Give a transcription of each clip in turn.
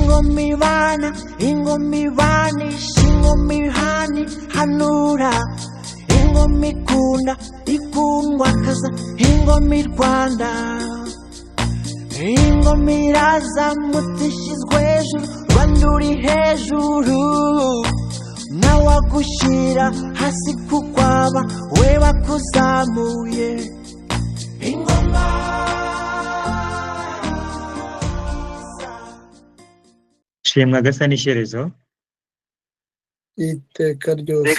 ingoma ibana ingoma ibanisha ingoma ihani hanura ingoma ikunda ikundwa kaza ingoma irwanda ingoma iraza mutishizwe hejuru rwanda uri hejuru nawagushira hasi kukwaba we bakuzamuye ingoma shimwa gasa n'ishyerezo iteka ryose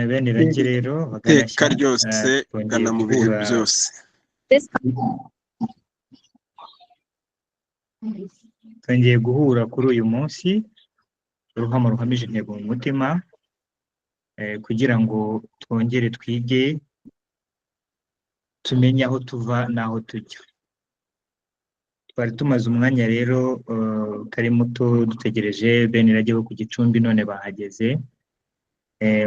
bene irage rero iteka ryose gana mu bihe byose. twongeye guhura kuri uyu munsi uruhamo ruhamije intego mu mutima kugira ngo twongere twige tumenye aho tuva n'aho tujya. Twari tumaze umwanya rero utari muto dutegereje bene irage bo ku Gicumbi none bahageze.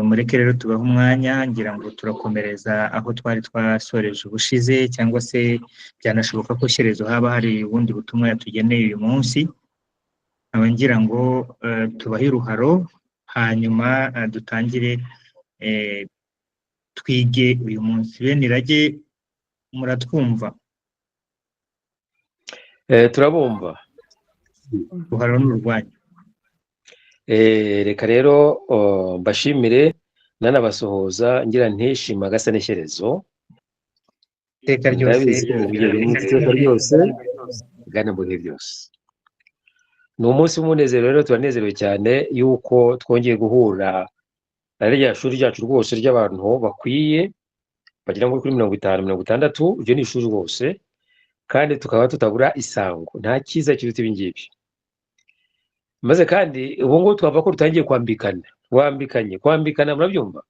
Mureke rero tubaha umwanya ngira ngo turakomereza aho twari twasoreje ubushize cyangwa se byanashoboka ko shyerezo haba hari ubundi butumwa yatugeneye uyu munsi. Ngira ngo tubahe uruharo hanyuma dutangire twige uyu munsi. Bene irage muratwumva? Turabumva. Uruharo n'urwanyu. Reka rero mbashimire nanabasohoza ngira ntishima gasa n'ishyerezo iteka ryose gana mu bihe byose. Ni umunsi w'umunezero rero turanezerewe cyane yuko twongeye guhura na rya shuri ryacu rwose ry'abantu bakwiye bagera ngo kuri 50-60. Iryo ni ishuri rwose kandi tukaba tutabura isango. Nta cyiza kiruta ibi ngibi. Maze kandi ubu ngubu twavuga ko rutangiye kwambikana murabyumva.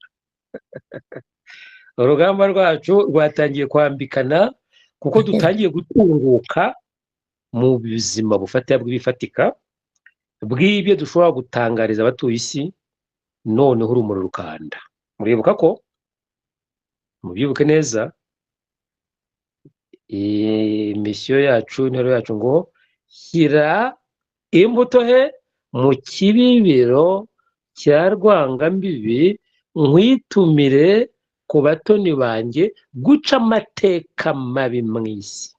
Urugamba rwacu rwatangiye kwambikana kuko dutangiye gutunguka mu buzima bw'ibifatika bw'ibyo dushobora gutangariza abatuye isi noneho urumuri rukanda. Muribuka ko mubyibuke neza misiyo yacu intero yacu ngo shyira imbuto he mu kibibiro cya Rwangambibi nkwitumire ku batoni banjye guca amateka mabi mu isi.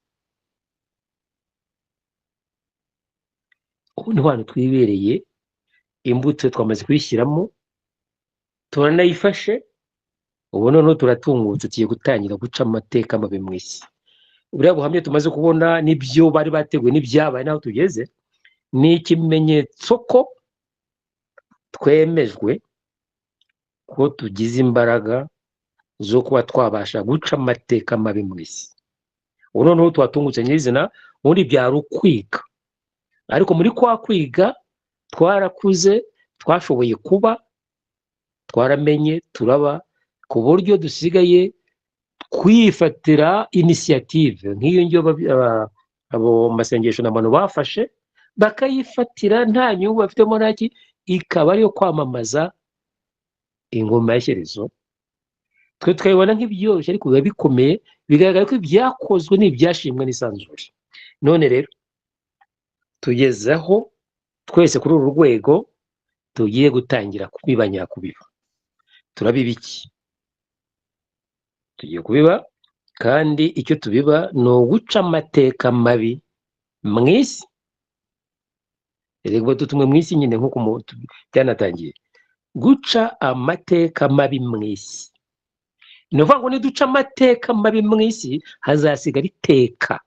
Ubu ni hano twibereye, imbuto twamaze kuyishyiramo turanayifashe, ubu noneho turatungutse tugiye gutangira guca amateka mabi mu isi. Buriya buhamya tumaze kubona n'ibyo bari bateguye n'ibyabaye n'aho tugeze ni ikimenyetso ko twemejwe ko tugize imbaraga zo kuba twabasha guca amateka mabi mu isi. Ubu noneho twatungutse nyirizina, ubundi byari ukwiga, ariko muri kwa kwiga twarakuze, twashoboye kuba, twaramenye, turaba, ku buryo dusigaye kwifatira initiative nk'iyo ngiyo abo masengesho n'abantu bafashe bakayifatira nta nyungu bafitemo naki, ikaba ariyo kwamamaza ingoma ya shyerezo. Twe tukayibona nk'ibyoroshye ariko biba bikomeye, bigaragara ko ibyakozwe n'ibyashimwe n'isanzure. None rero tugezeho twese kuri uru rwego tugiye gutangira kubiba nyakubiba. Turabiba iki? Tugiye kubiba, kandi icyo tubiba ni uguca amateka mabi mu isi. Erega tutumwe mu isi nyine nk'uko byanatangiye guca amateka mabi mu isi. Ni ukuvuga ngo niduca amateka mabi mu isi hazasigara iteka,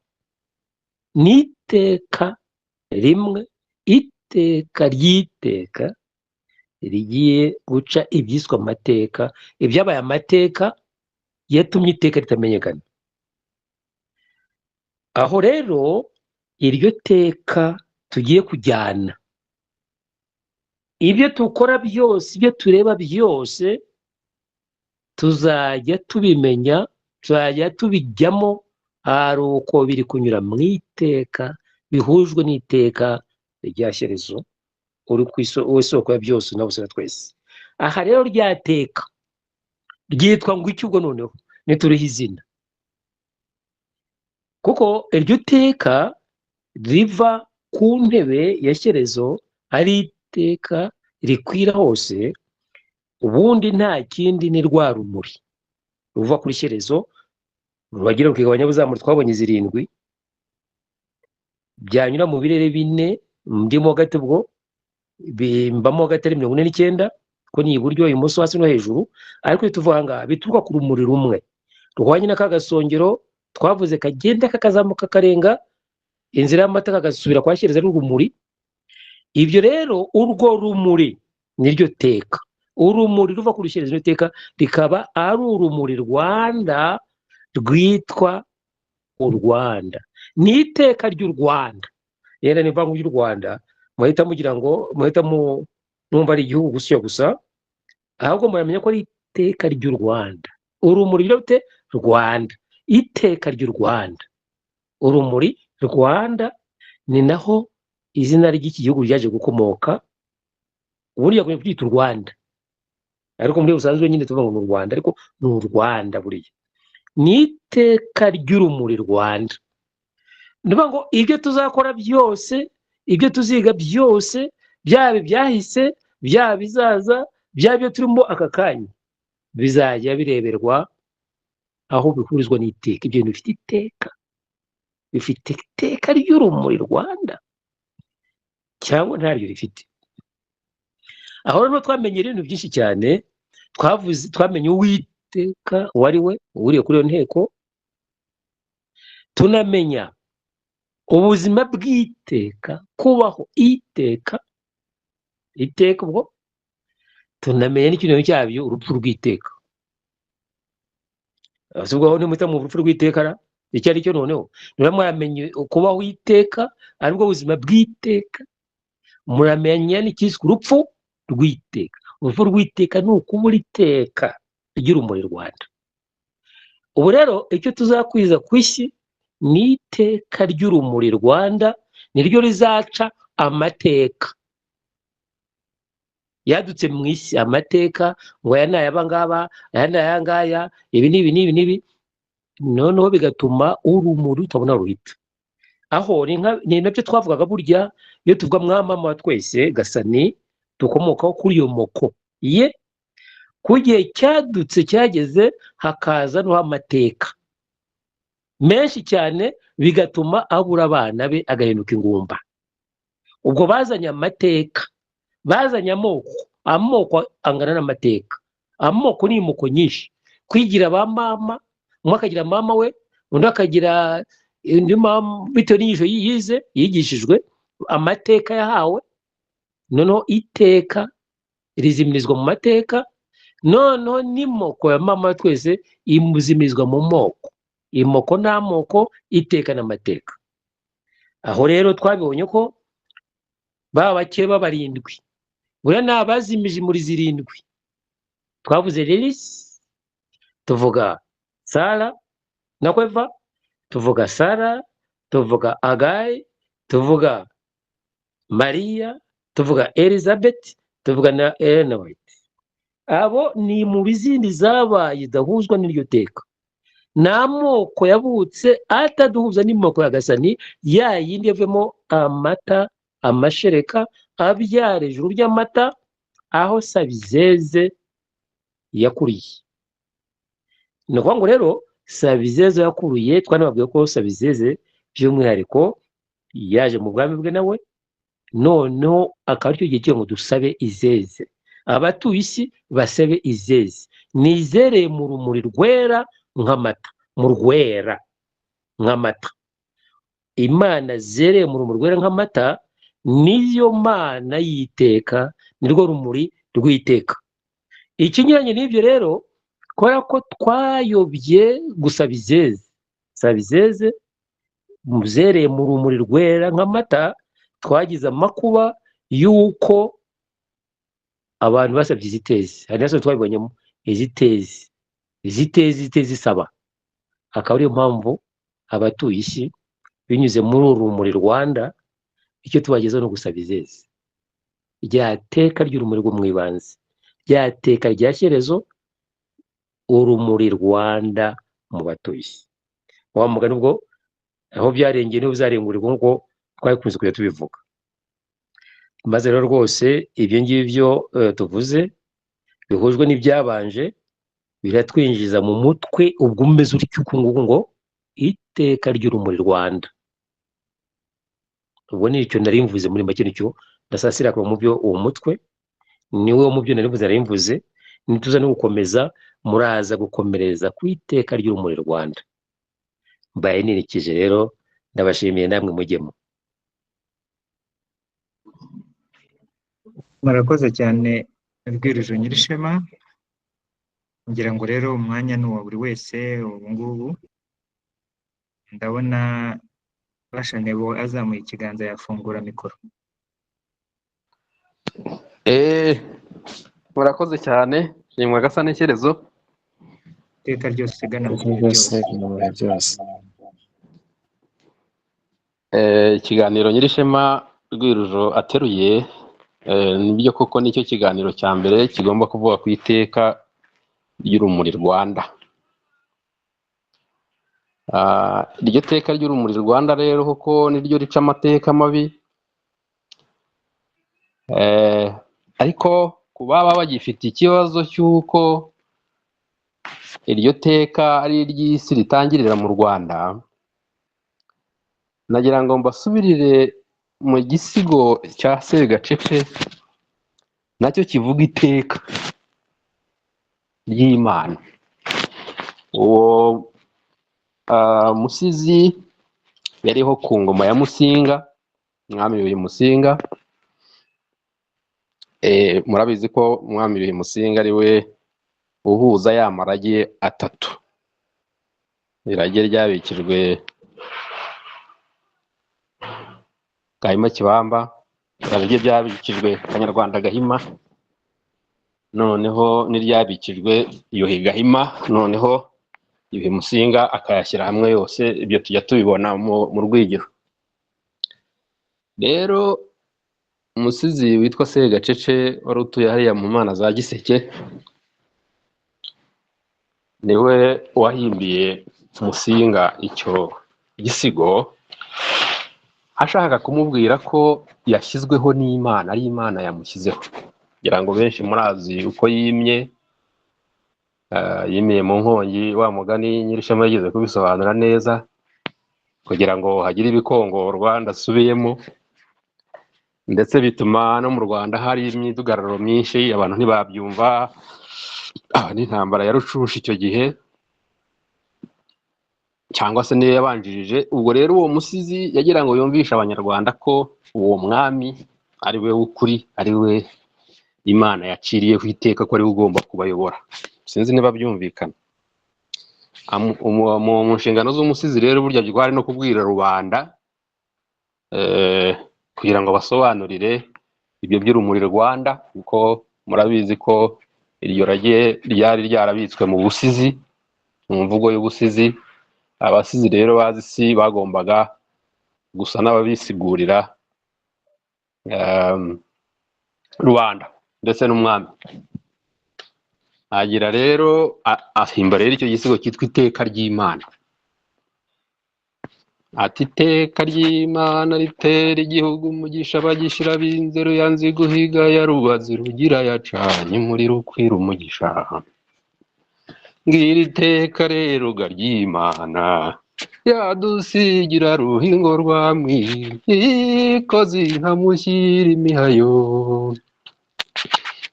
n'iteka rimwe, iteka ry'iteka rigiye guca ibyiswe amateka, ibyabaye amateka yatumye iteka ritamenyekana. Aho rero iryo teka tugiye kujyana, ibyo tukora byose, ibyo tureba byose tuzajya tubimenya, tuzajya tubijyamo hari uko biri kunyura mu iteka, bihujwe n'iteka rya shyerezo uri ku isoko ya byose na bose na twese. Aha rero ryateka ryitwa ngo iki ubwo noneho nituriho izina? kuko iryo teka riva ku ntebe ya Shyerezo ari iteka rikwira hose, ubundi nta kindi ni rwa rumuri ruva kuri Shyerezo ruragira rukigabanya buzamura, twabonye zirindwi byanyura mu birere bine, ndimo hagati ubwo bimbamo hagati ari 49 ko ni iburyo ibumoso hasi no hejuru, ariko tuvuga ngaha bituruka ku rumuri rumwe ruhwanye n'aka gasongero twavuze kagenda kakazamuka karenga inzira y'amata kagasubira kwa Shyerezo n'urumuri. Ibyo rero urwo rumuri niryo teka, urumuri ruva kuri Shyerezo n'iteka rikaba ari urumuri Rwanda rwitwa u Rwanda, ni iteka ry'u Rwanda. Yenda niva mu ry'u Rwanda muhita mugira ngo muhita mwumva ari igihugu gusa, ahubwo muramenya ko ari iteka ry'u Rwanda, urumuri rute Rwanda, iteka ry'u Rwanda, urumuri Rwanda. Ni naho izina ry'iki gihugu ryaje gukomoka. Ubundi yagoye kwita u Rwanda, ariko muri busanzwe nyine tuvuga ngo ni u Rwanda, ariko ni u Rwanda buriya ni iteka ry'urumuri Rwanda. Niba ngo ibyo tuzakora byose, ibyo tuziga byose, byaba byahise, byaba bizaza, byaba byo turimo aka kanya, bizajya bireberwa aho bihurizwa n'iteka. Ibyo bifite iteka, bifite iteka ry'urumuri Rwanda cyangwa ntaryo rifite. Aho rero twamenye ibintu byinshi cyane, twamenye Uwiteka wari we uriye kuri iyo nteko, tunamenya ubuzima bw'iteka, kubaho iteka ubwo, tunamenya n'ikintu cyabyo urupfu rw'iteka. Asubwo ni muta mu urupfu rw'iteka icyo ari cyo. Noneho niba mwamenye kubaho iteka aribwo buzima bw'iteka, muramenya n'ikiswe urupfu rw'iteka. Urupfu rw'iteka ni ukubura iteka ry'urumuri Rwanda. Ubu rero icyo tuzakwiza ku isi ni iteka ry'urumuri Rwanda, niryo rizaca amateka yadutse mu isi. Amateka ngo aya n'aya ngaba, aya n'aya ngaya, ibi n'ibi, noneho bigatuma urumuri utabona ruhita. Aho ni nabyo twavugaga burya iyo tuvuga mama wa twese Gasani dukomokaho kuri iyo moko ye, ku gihe cyadutse cyageze hakaza no amateka menshi cyane, bigatuma abura abana be agahinduka ingumba. Ubwo bazanye amateka, bazanye amoko angana n'amateka. Amoko ni imoko nyinshi, kwigira ba mama, umwe akagira mama we, undi akagira indi mama bitewe n'inyigisho yize yigishijwe, amateka yahawe. Noneho iteka rizimirizwa mu mateka, noneho n'imoko ya mama twese imuzimirizwa mu moko. Imoko n'amoko, iteka n'amateka. Aho rero twabibonye ko baba bakeye b'abarindwi buriya ni abazimije muri zirindwi. Twavuze Lilisi, tuvuga Sara na Eva, tuvuga Sara, tuvuga Agayi, tuvuga Mariya, tuvuga Elizabeth, tuvuga na Ellen White. Abo ni mu bizindi zabaye idahuzwa n'iryo teka. N'amoko yavutse ataduhuza n'imoko ya Gasani, ya yindi yavemo amata, amashereka abyara ijuru ry'amata, aho Sabizeze yakuriye. Ni ukuvuga ngo rero Sabizeze yakuriye, twanababwiye ko Sabizeze by'umwihariko yaje mu bwami bwe nawe, noneho akaba aricyo gihe ngo dusabe izeze, abatuye isi basabe izeze. Nizereye mu rumuri rwera nk'amata, mu rwera nk'amata. Imana zereye mu rumuri rwera nk'amata niyo mana y'iteka, nirwo rumuri rw'iteka. Ikinyuranye n'ibyo rero, kubera ko twayobye gusaba izeze, Sabizeze muzereye mu rumuri rwera nk'amata, twagize amakuba y'uko abantu basabye izitezi. Hari nazo twabibonyemo izitezi saba. Akaba ariyo mpamvu abatuye isi binyuze muri uru rumuri Rwanda, icyo tubagezeho no gusaba izeze, rya teka ry'urumuri rwo mu ibanze, rya teka rya Shyerezo, urumuri Rwanda mu batuye isi. Wa mugani ubwo aho byarengeye niho bizarengurirwa nk'uko twabikunze kujya tubivuga. Maze rero rwose ibyo ngibyo tuvuze bihujwe n'ibyabanje biratwinjiza mu mutwe ubwo umeze utyo uku nguku ngo iteka ry'urumuri Rwanda. Ubwo ni icyo nari mvuze muri make, nicyo ndasasira mu byo uwo mutwe niwo mu byo nari mvuze nari mvuze. Nituza no gukomeza muraza gukomereza ku iteka ry'urumuri Rwanda. Mbaye nirikije rero, ndabashimiye namwe mujyemo. Murakoze cyane Rwiruje Nyirishema. Ngira ngo rero umwanya ni uwa buri wese ubu ngubu. Ndabona Bashanebo azamuye ikiganza yafungura mikoro. Murakoze cyane, shimwa gasa n'icyerezo. Iteka ryose gana mu bihe byose. Ikiganiro Nyirishema Rwirujo ateruye nibyo koko nicyo kiganiro cya mbere kigomba kuvuga ku iteka ry'urumuri Rwanda. Iryo teka ry'urumuri Rwanda rero koko niryo rica amateka mabi, ariko ku baba bagifite ikibazo cy'uko iryo teka ari iry'isi ritangirira mu Rwanda, nagira ngo mbasubirire mu gisigo cya Segacece nacyo kivuga iteka ry'Imana. Uwo musizi yariho ku ngoma ya Musinga, umwami Yuhi Musinga. Murabizi ko umwami Yuhi Musinga ari we uhuza ya marage atatu. Irage ryabikijwe Gahima Kibamba, irage ryabikijwe Kanyarwanda Gahima, noneho n'iryabikijwe Yuhi Gahima, noneho Yuhi Musinga akayashyira hamwe yose. Ibyo tujya tubibona mu Rwigiro. Rero umusizi witwa Segacece wari utuye hariya mu Mana za Giseke, niwe wahimbiye Musinga icyo gisigo, ashaka kumubwira ko yashyizweho n'Imana, ari Imana yamushyizeho. Kugira ngo benshi murazi uko yimiye mu nkongi, wa mugani Nyirishema yigeze kubisobanura neza, kugira ngo hagire ibikongorwa ndasubiyemo, ndetse bituma no mu Rwanda hari imyidugararo myinshi, abantu ntibabyumva, n'intambara ya Rucushi icyo gihe, cyangwa se niyo yabanjirije. Ubwo rero uwo musizi yagira ngo yumvishe abanyarwanda ko uwo mwami ari we w'ukuri, ari we Imana yaciriye ku iteka, ko ari we ugomba kubayobora. Sinzi niba byumvikana. Mu nshingano z'umusizi rero burya rwari no kubwira rubanda, kugira ngo basobanurire ibyo by'urumuri Rwanda, kuko murabizi ko iryo rage ryari ryarabitswe mu busizi, mu mvugo y'ubusizi. Abasizi rero bazi isi bagombaga gusa n'ababisigurira rubanda ndetse n'umwami. Agira rero ahimba rero icyo gisigo cyitwa iteka ry'Imana. Ati iteka ry'Imana ritera igihugu umugisha, abagishyira b'inzero yanze guhiga, yarubazi rugira yacanye umuriro ukwira umugisha. Ngira iteka rero ga ry'Imana, yadusigira ruhingo rwamwi, ikoze nkamushyira imihayo.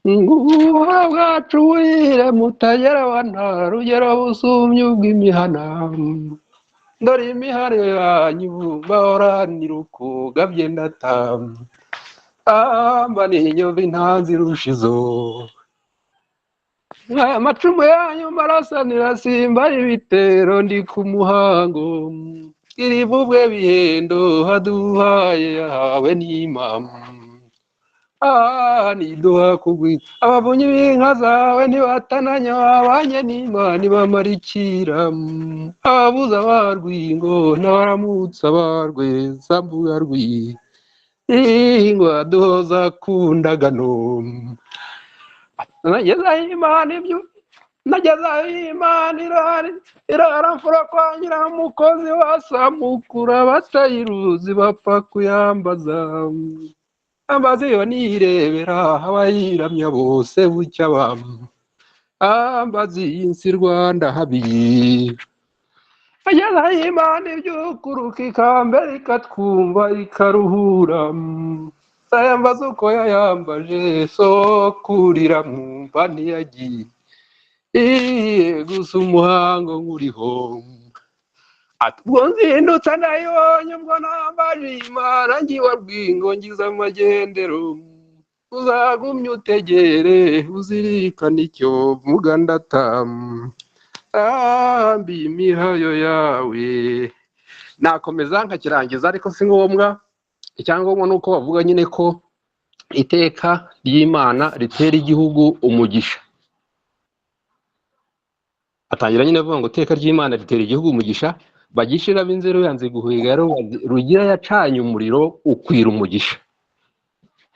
Nguha bwacu wire mutagera wa nta rugero busumye ubw'imihana, dore imihare yanyu bahoranira ukugabye ndata, amba n'inyova intanzi rushizo. Amacumu yanyu marasanira simba ibitero ndi ku muhango, irivubwe bihendo haduhaye yahawe n'Imana. Niduha kugwi abavunyi b'inka zawe ntibatananya, babanye n'Imana ibamarikira. Ababuza abarwingo n'abaramutsa abarweza mbuga rwi, ingwa duhoza ku ndagano. Nageza Imana ibyo nageza Imana iraramfura kwa nyiramukozi wasamukura batayiruzi bapfa kuyambaza ambaza iyo nirebera abayiramya bose bucya ambaza iyi nsi Rwanda habi ageza Imana ibyukuruka ikambere ikatwumva ikaruhura sayambaza uko yayambaje sokurira mwumva ntiyagiye gusa umuhango nkuriho ati ubwo nzindutse nayibonye ubwo nambaje Imana ngiwa bwingo ngize amagendero uzagumye utegere uzirikana icyo vuga ndatamu ambi imihayo yawe nakomeza nkakirangiza ariko si ngombwa icyangombwa ni uko bavuga nyine ko iteka ry'Imana ritera igihugu umugisha. Atangira nyine avuga ngo iteka ry'Imana ritera igihugu umugisha bagishira b'inzero yanze guhiga rugira yacanye umuriro ukwira umugisha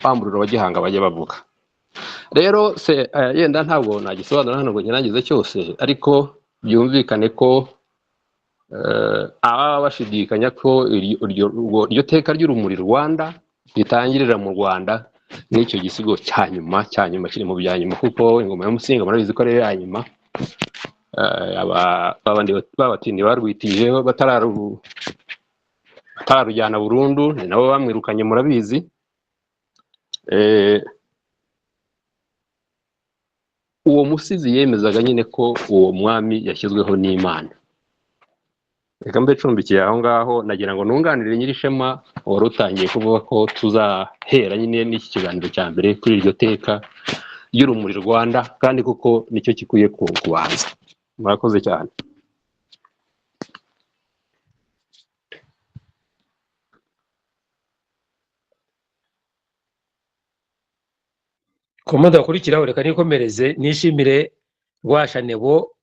wa muriro wa Gihanga bajya bavuga. Rero se yenda ntabwo nagisobanura hano ngo nyirangize cyose ariko byumvikane ko aba bashidikanya ko iryo teka ry'urumuri Rwanda ritangirira mu Rwanda n'icyo gisigo cya nyuma kiri mu bya nyuma kuko ingoma ya Musinga murabizi ko ari ya nyuma. Babatindi barwitijeho batararujyana burundu ni nabo bamwirukanye murabizi. Uwo musizi yemezaga nyine ko uwo mwami yashyizweho n'Imana. Reka mbe cumbikiye aho ngaho nagira ngo nunganire Nyirishema wari utangiye kuvuga ko tuzahera nyine n'iki kiganiro cya mbere kuri iryo teka ry'urumuri Rwanda kandi kuko nicyo gikwiye kubanza. Murakoze cyane. Komanda akurikiraho reka nikomereze nishimire Rwashanebo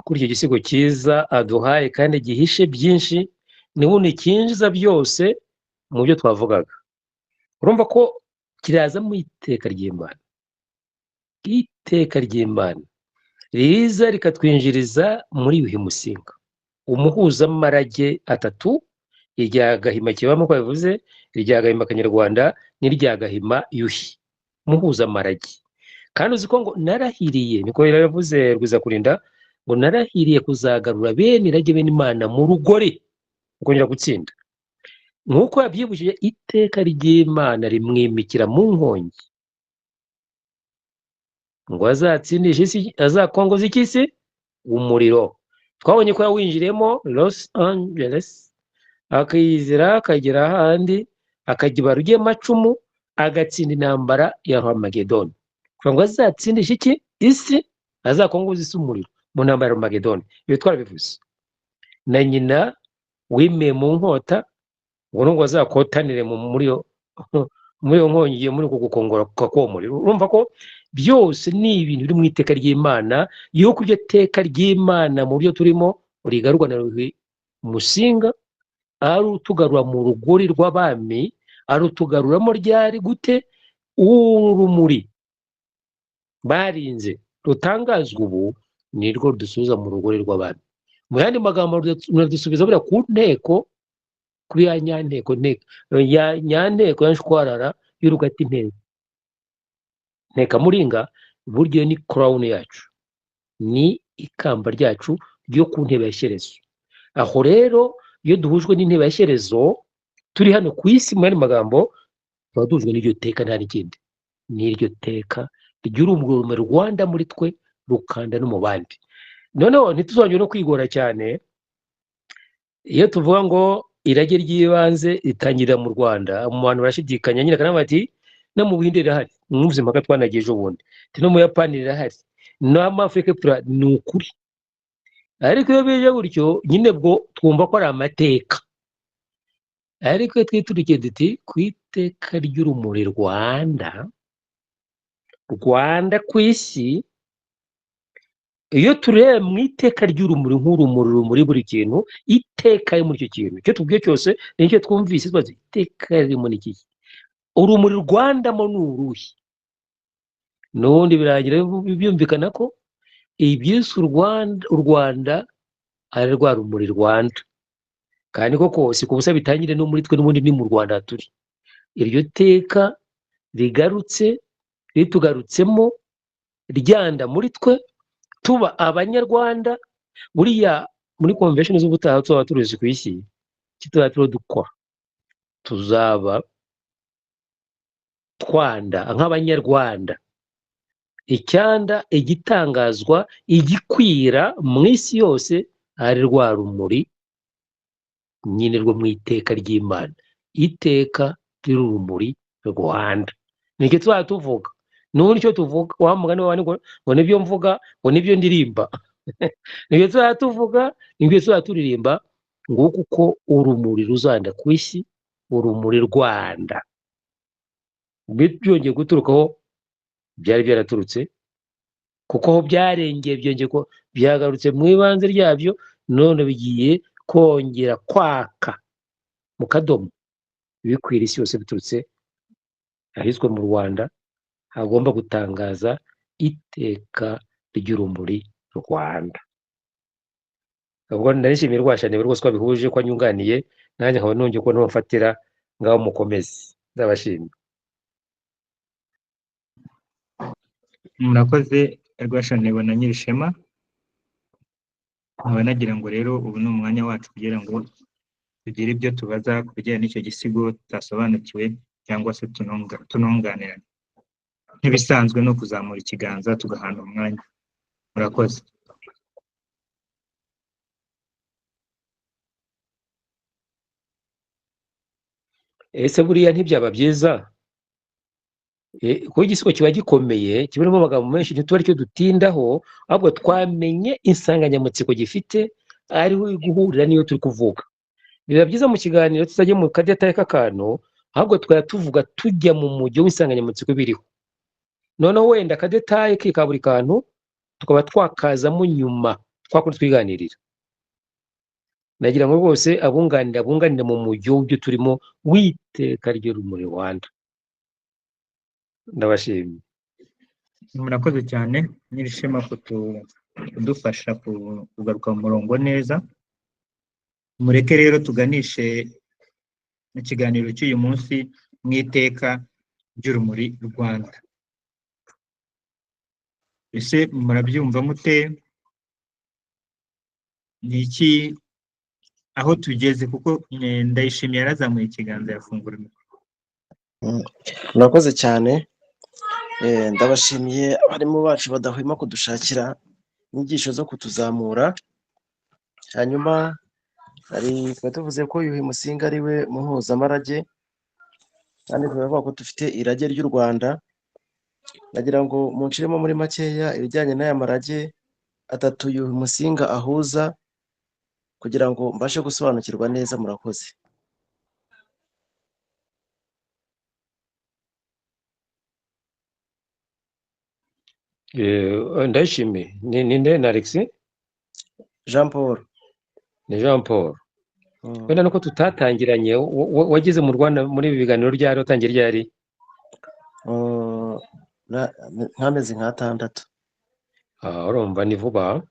kuri icyo gisigo cyiza aduhaye kandi gihishe byinshi n'ubundi kinjiza byose mu byo twavugaga. Urumva ko kiraza mu iteka ry'Imana. Iteka ry'Imana riza rikatwinjiriza muri Yuhi Musinga umuhuzamarage atatu, irya Gahima kibamo ko bivuze, irya Gahima Kanyarwanda n'irya Gahima Yuhi muhuzamarage. Kandi uzi ko ngo narahiriye niko yaravuze Rwizakurinda ngo narahiriye kuzagarura bene irage bene Imana mu rugore ukongera gutsinda nkuko yabyibukije iteka ry'Imana rimwimikira mu nkongi ngo azatsindisha isi azakongoza ikisi umuriro. Twabonye ko yawinjiremo Los Angeles akayizira akagera ahandi akagiba rugiye macumu agatsinda intambara ya Armageddon kugira ngo azatsindisha iki isi azakongoza isi umuriro mu ntambara ya Armageddon. Ibi twarabivuze. Na nyina wimeye mu nkota ngo azakotanire muri iyo nkongi muri uko gukongora kwa muriro. Urumva ko byose ni ibintu biri mu iteka ry'Imana yuko iryo teka ry'Imana mu byo turimo rigarurwa na Yuhi Musinga ari utugarura mu rugori rw'abami ari utugaruramo ryari gute urumuri barinze rutangazwa ubu nirwo rudusubiza mu rugori rw'abami. Mu yandi magambo rudusubiza buriya ku nteko kuri ya nyanteko ya nshwarara y'urugati nteka muringa buryo ni crown yacu ni ikamba ryacu ryo ku ntebe ya Shyerezo. Aho rero iyo duhujwe n'intebe ya Shyerezo turi hano ku isi mu yandi magambo tuba duhujwe n'iryo teka nta n'ikindi n'iryo teka ry'urumuri Rwanda muri twe rukanda no mu bandi. Noneho ntituzongere no kwigora cyane iyo tuvuga ngo irage ry'ibanze ritangirira mu Rwanda. Mu bantu barashidikanya nyine kana bati no mu Buhinde rirahari mwumvise mpaka twanageje ubundi no mu Yapani rirahari no mu Afrika ni ukuri. Ariko iyo bije gutyo nyine bwo twumva ko ari amateka. Ariko twiturikiye duti ku iteka ry'urumuri Rwanda ku isi. Iyo tureba mu iteka ry'urumuri nk'urumuri buri kintu iteka yo muri icyo kintu icyo tubwiye cyose nicyo twumvise twazi iteka ririmo n'iki urumuri Rwanda mo n'uruhi n'ubundi birangira byumvikana ko ibyise u Rwanda ari rwa rumuri Rwanda, kandi koko si ku busa bitangire no muri twe n'ubundi ni mu Rwanda turi. Iryo teka rigarutse ritugarutsemo ryanda muri twe tuba abanyarwanda. Buriya muri convention z'ubutaha tuzaba turuzi ku isi kitazatiro dukora, tuzaba twanda nk'abanyarwanda, icyanda igitangazwa igikwira mu isi yose ari rwa rumuri nyine rwo mu iteka ry'Imana, iteka ry'urumuri Rwanda. Nicyo tuzaba tuvuga, n'ubundi icyo tuvuga wa mugani wawe ngo nibyo mvuga ngo nibyo ndirimba nibyo tuzaba tuvuga, nibyo tuzaba turirimba, ngo kuko urumuri ruzanda ku isi, urumuri Rwanda. Byongeye guturukaho byari byaraturutse, kuko aho byarengeye byongeye ko byagarutse mu ibanze ryabyo, none bigiye kongera kwaka mu kadomo bikwira isi yose, biturutse ahiswe mu Rwanda hagomba gutangaza iteka ry'urumuri Rwanda. ubwo ndarishimira rwashane rwose ko bihuje ko anyunganiye, nanjye nkaba nongeye ko ntumfatira ngaho mukomeze, ndabashimira. Murakoze Rwashane na Nyirishema. Nkaba nagira ngo rero ubu ni umwanya wacu kugira ngo tugire ibyo tubaza ku bijyanye n'icyo gisigo tutasobanukiwe cyangwa se tununganirana. Nk'ibisanzwe no kuzamura ikiganza tugahana umwanya. Murakoze. Ese buriya ntibyaba byiza kuko igisigo kiba gikomeye, kibamo amagambo menshi, ntituba aricyo dutindaho, ahubwo twamenye insanganyamatsiko gifite ariho guhurira niyo turi kuvuga. Biba byiza mu kiganiro tutajya mu kadetaye k'akantu, ahubwo twaya tuvuga tujya mu mujyo w'insanganyamatsiko biriho. Noneho wenda akadetaye ka buri kantu tukaba twakazamo nyuma twakora twiganirira. Nagira ngo rwose abunganira mu mujyo w'ibyo turimo witeka ry'urumuri Rwanda. Ndabashimye. Murakoze cyane Nyirishema kudufasha kugaruka mu murongo neza. Mureke rero tuganishe ikiganiro cy'uyu munsi mu iteka ry'urumuri Rwanda. Ese murabyumva mute? Ni iki aho tugeze? Kuko Ndayishimiye yarazamuye ikiganza yafungura mikoro. Murakoze cyane. Ndabashimiye abarimu bacu badahwema kudushakira inyigisho zo kutuzamura. Hanyuma twari tuvuze ko Yuhi Musinga ari we muhuzamarage, kandi turavuga ko dufite irage ry'u Rwanda. Nagira ngo munshiremo muri makeya ibijyanye n'aya marage atatu Yuhi Musinga ahuza, kugira ngo mbashe gusobanukirwa neza. Murakoze. Ndayishimiye ni nde? Na Alex? Jean Paul. Ni Jean Paul. Wenda nuko tutatangiranye, wageze mu Rwanda muri ibi biganiro ryari, watangiye ryari? Nk'amezi nk'atandatu. Urumva ni vuba.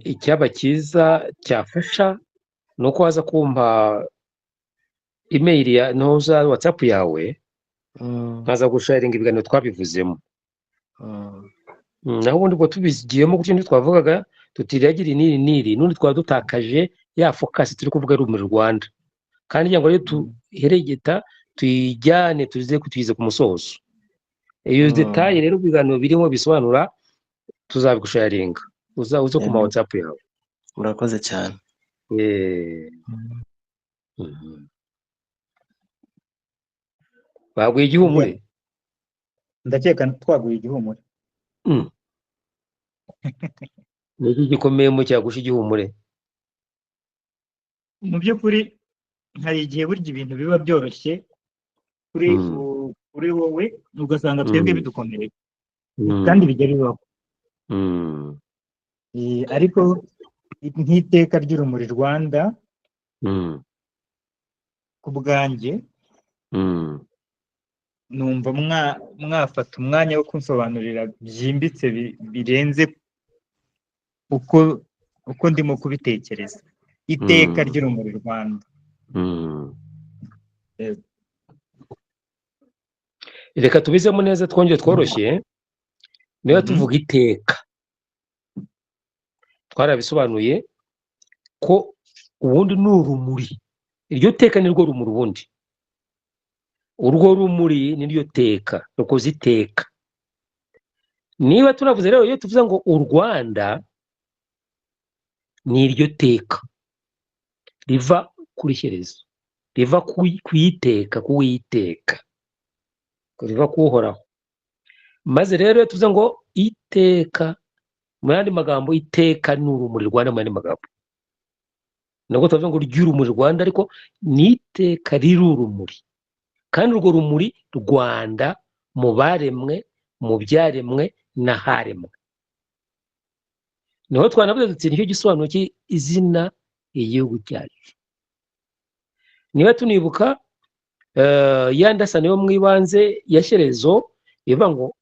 Icyaba cyiza cyafasha ni uko waza kumpa email ya ntuza WhatsApp yawe, nkaza gusharinga ibiganiro twabivuzemo. Naho ubundi bwo tubigiyemo gutyo ntitwavugaga tutiragira niri n'undi twaba dutakaje ya focus turi kuvuga ari mu Rwanda, kandi ngira ngo rero tuheregeta tuyijyane tuze kutuyize ku musozo. Iyo detail rero ibiganiro birimo bisobanura tuzabigusharinga, uze ku WhatsApp yawe. Murakoze cyane. Baguye igihumure? Ndakeka twaguye igihumure. Ni iki gikomeye mu cyagusha igihumure? Mu by'ukuri hari igihe burya ibintu biba byoroshye kuri wowe ugasanga twebwe bidukomeye, kandi bijya bibaho. Ariko nk'iteka ry'urumuri Rwanda ku bwanjye numva mwafata umwanya wo kunsobanurira byimbitse birenze uko ndimo kubitekereza iteka ry'urumuri Rwanda. Reka tubizemo neza twongere tworoshye. Niba tuvuga iteka twarabisobanuye ko ubundi ni urumuri, iryo teka ni rwo rumuri, ubundi urwo rumuri ni ryo teka, rukoze iteka. Niba tunavuze rero, iyo tuvuze ngo u Rwanda ni iryo teka riva kuri Shyerezo, riva kuyiteka, kuwiteka, riva kuhoraho. Maze rero iyo tuvuze ngo iteka, mu yandi magambo iteka ni urumuri Rwanda, mu yandi magambo nubwo tuvuze ngo ry'urumuri Rwanda, ariko ni iteka riri urumuri, kandi urwo rumuri Rwanda mu baremwe, mu byaremwe n'aharemwe. Niho twanavuze duti nicyo gisobanuro cy'izina igihugu cyacu. Niba tunibuka ya ndasano yo mu ibanze ya Shyerezo ivuga ngo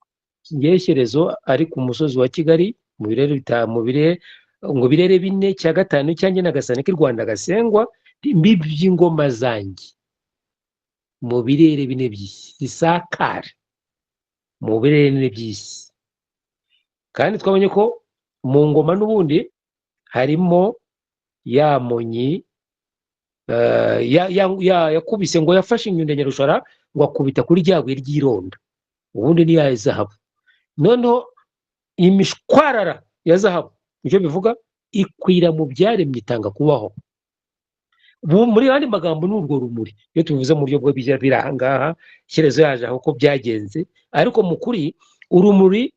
ngiye Shyerezo ari ku musozi wa Kigali mu birere ngo birere bine cya gatanu cyanjye n'agasane k'i Rwanda gasengwa mbibye ingoma zanjye mu birere bine by'isi zisakara mu birere bine by'isi. Kandi twabonye ko mu ngoma n'ubundi harimo ya monyi yakubise ngo yafashe inyundo Nyarushara ngo akubita kuri rya buye ry'irondo, ubundi ni ya zahabu. Noneho imishwarara ya zahabu nicyo bivuga ikwira mu byaremye itanga kubaho. Muri andi magambo ni urwo rumuri. Iyo tuvuze mu buryo bwo biri aha ngaha Shyerezo yaje aho ko byagenze, ariko mu kuri urumuri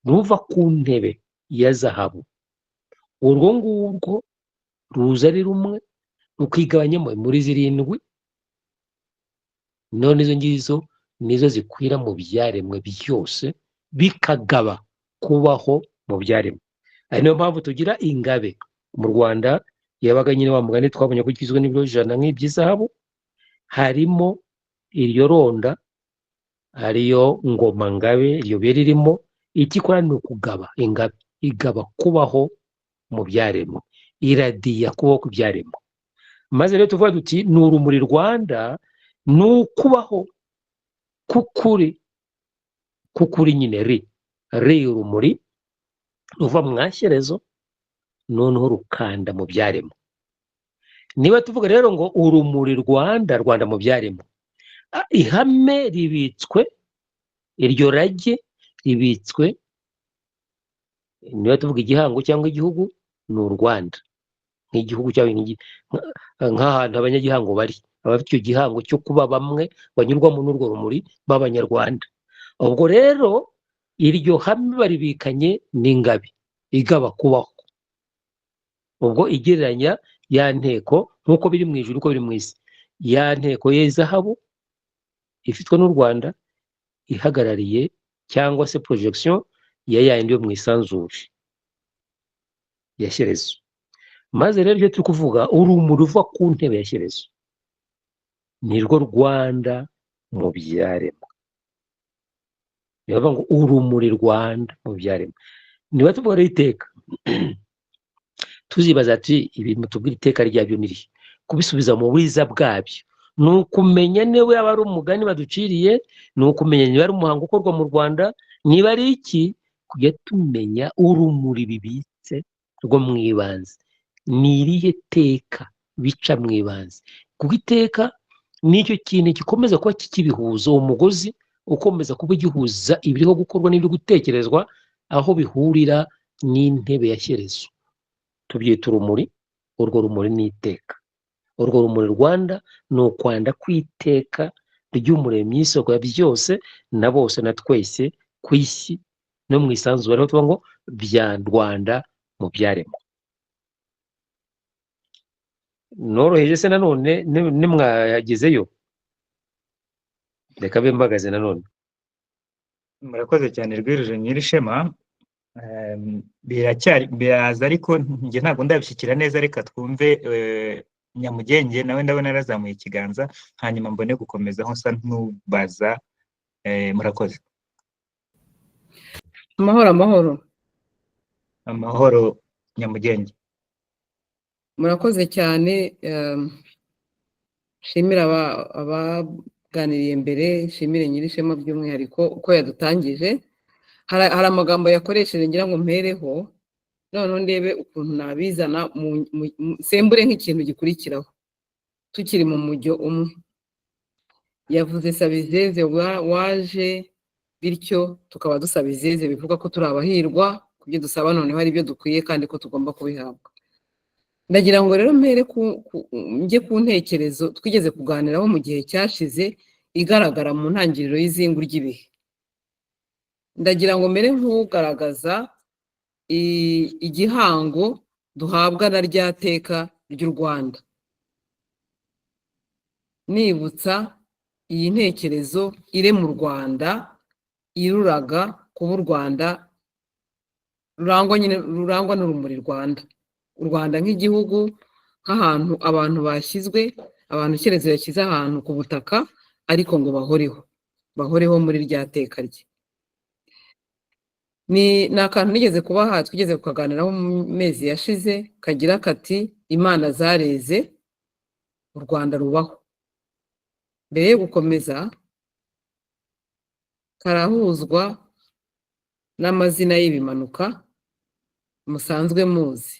ruva ku ntebe ya zahabu. Urwo ngurwo ruza ari rumwe rukigabanyamo muri zirindwi, none izo ngizo nizo zikwira mu byaremwe byose bikagaba kubaho mu byaremwe. Ari niyo mpamvu tugira ingabe mu Rwanda yabaga nyine wa mugani twabonye ko igizwe n'ibiro 100 nk'iby'izahabu, harimo iryo ronda, ariyo ngoma ngabe, iryo biye ririmo ikikora ni ukugaba ingabe, igaba kubaho mu byaremwe, iradiya kubaho ku byaremwe. Maze rero tuvuga duti ni urumuri Rwanda, ni ukubaho kukuri nyine ri urumuri ruva mwa Shyerezo noneho rukanda mu byaremwe. Niba tuvuga rero ngo urumuri Rwanda mu byaremwe, ihame ribitswe, iryo rage ribitswe. Niba tuvuga igihango cyangwa igihugu ni u Rwanda, nk'igihugu cyangwa nk'ahantu abanyagihango bari, abafite icyo gihango cyo kuba bamwe banyurwamo n'urwo rumuri b'Abanyarwanda. Ubwo rero iryo hame baribikanye n'ingabe igaba kubaho, ubwo igereranya ya nteko nk'uko biri mu ijuru uko biri mu isi. Ya nteko y'izahabu ifitwe n'u Rwanda ihagarariye cyangwa se projection ya yindi yo mu isanzure ya Shyerezo. Maze rero ibyo turi kuvuga urumuri ruva ku ntebe ya Shyerezo ni rwo Rwanda mu byaremwe. Niyo bavuga ngo urumuri Rwanda mu byaremwe. Niba tuvuga rero iteka tuzibaza ati ibintu tubwira iteka ryabyo niri kubisubiza mu bwiza bwabyo, ni ukumenya niba yaba ari umugani baduciriye, ni ukumenya niba ari umuhango ukorwa mu Rwanda, niba ari iki, kujya tumenya urumuri bibitse rwo mu ibanze ni irihe teka bica mu ibanze. Kuko iteka nicyo kintu gikomeza kuba kikibihuza, uwo mugozi ukomeza kuba gihuza ibiriho gukorwa n'ibiri gutekerezwa, aho bihurira n'intebe ya Shyerezo. Tubyita urumuri, urwo rumuri ni iteka. Urwo rumuri Rwanda ni ukwanda kwiteka ry'umuremyi isoko ya byose na bose na twese ku isi no mu isanzure, aho tuvuga ngo bya Rwanda mu byaremwe. Noroheje se nanone nimwagezeyo? Reka bembagaze nanone. Murakoze cyane Rwiruje Nyirishema. Biraza ariko njye ntabwo ndabishyikira neza. Reka twumve Nyamugenge nawe ndabona yarazamuye ikiganza, hanyuma mbone gukomeza aho nsa ntubaza. Murakoze. Amahoro. amahoro Nyamugenge. murakoze cyane. Shimira abaganiriye mbere, shimire Nyirishema by'umwihariko uko yadutangije. Hari amagambo yakoresheje ngira ngo mpereho, noneho ndebe ukuntu nabizana sembure nk'ikintu gikurikiraho tukiri mu mujyo umwe. Yavuze Sabizeze waje, bityo tukaba dusaba izeze, bivuga ko turi abahirwa ku byo dusaba, noneho hari ibyo dukwiye kandi ko tugomba kubihabwa. Ndagira ngo rero mpere njye ku ntekerezo twigeze kuganiraho mu gihe cyashize, igaragara mu ntangiriro y'izingu ry'ibihe. Ndagira ngo mbere nk'ugaragaza igihango duhabwa na rya teka ry'u Rwanda, nibutsa iyi ntekerezo ire mu Rwanda iruraga kuba u Rwanda rurangwa n'urumuri Rwanda. U Rwanda nk'igihugu, nk'ahantu abantu bashyizwe, abantu icyerezo yashyize ahantu ku butaka, ariko ngo bahoreho muri rya teka rye. Ni akantu nigeze kubaha, twigeze kukaganiraho mu mezi yashize, kagira kati Imana zareze u Rwanda rubaho. Mbere yo gukomeza, karahuzwa n'amazina y'ibimanuka musanzwe muzi.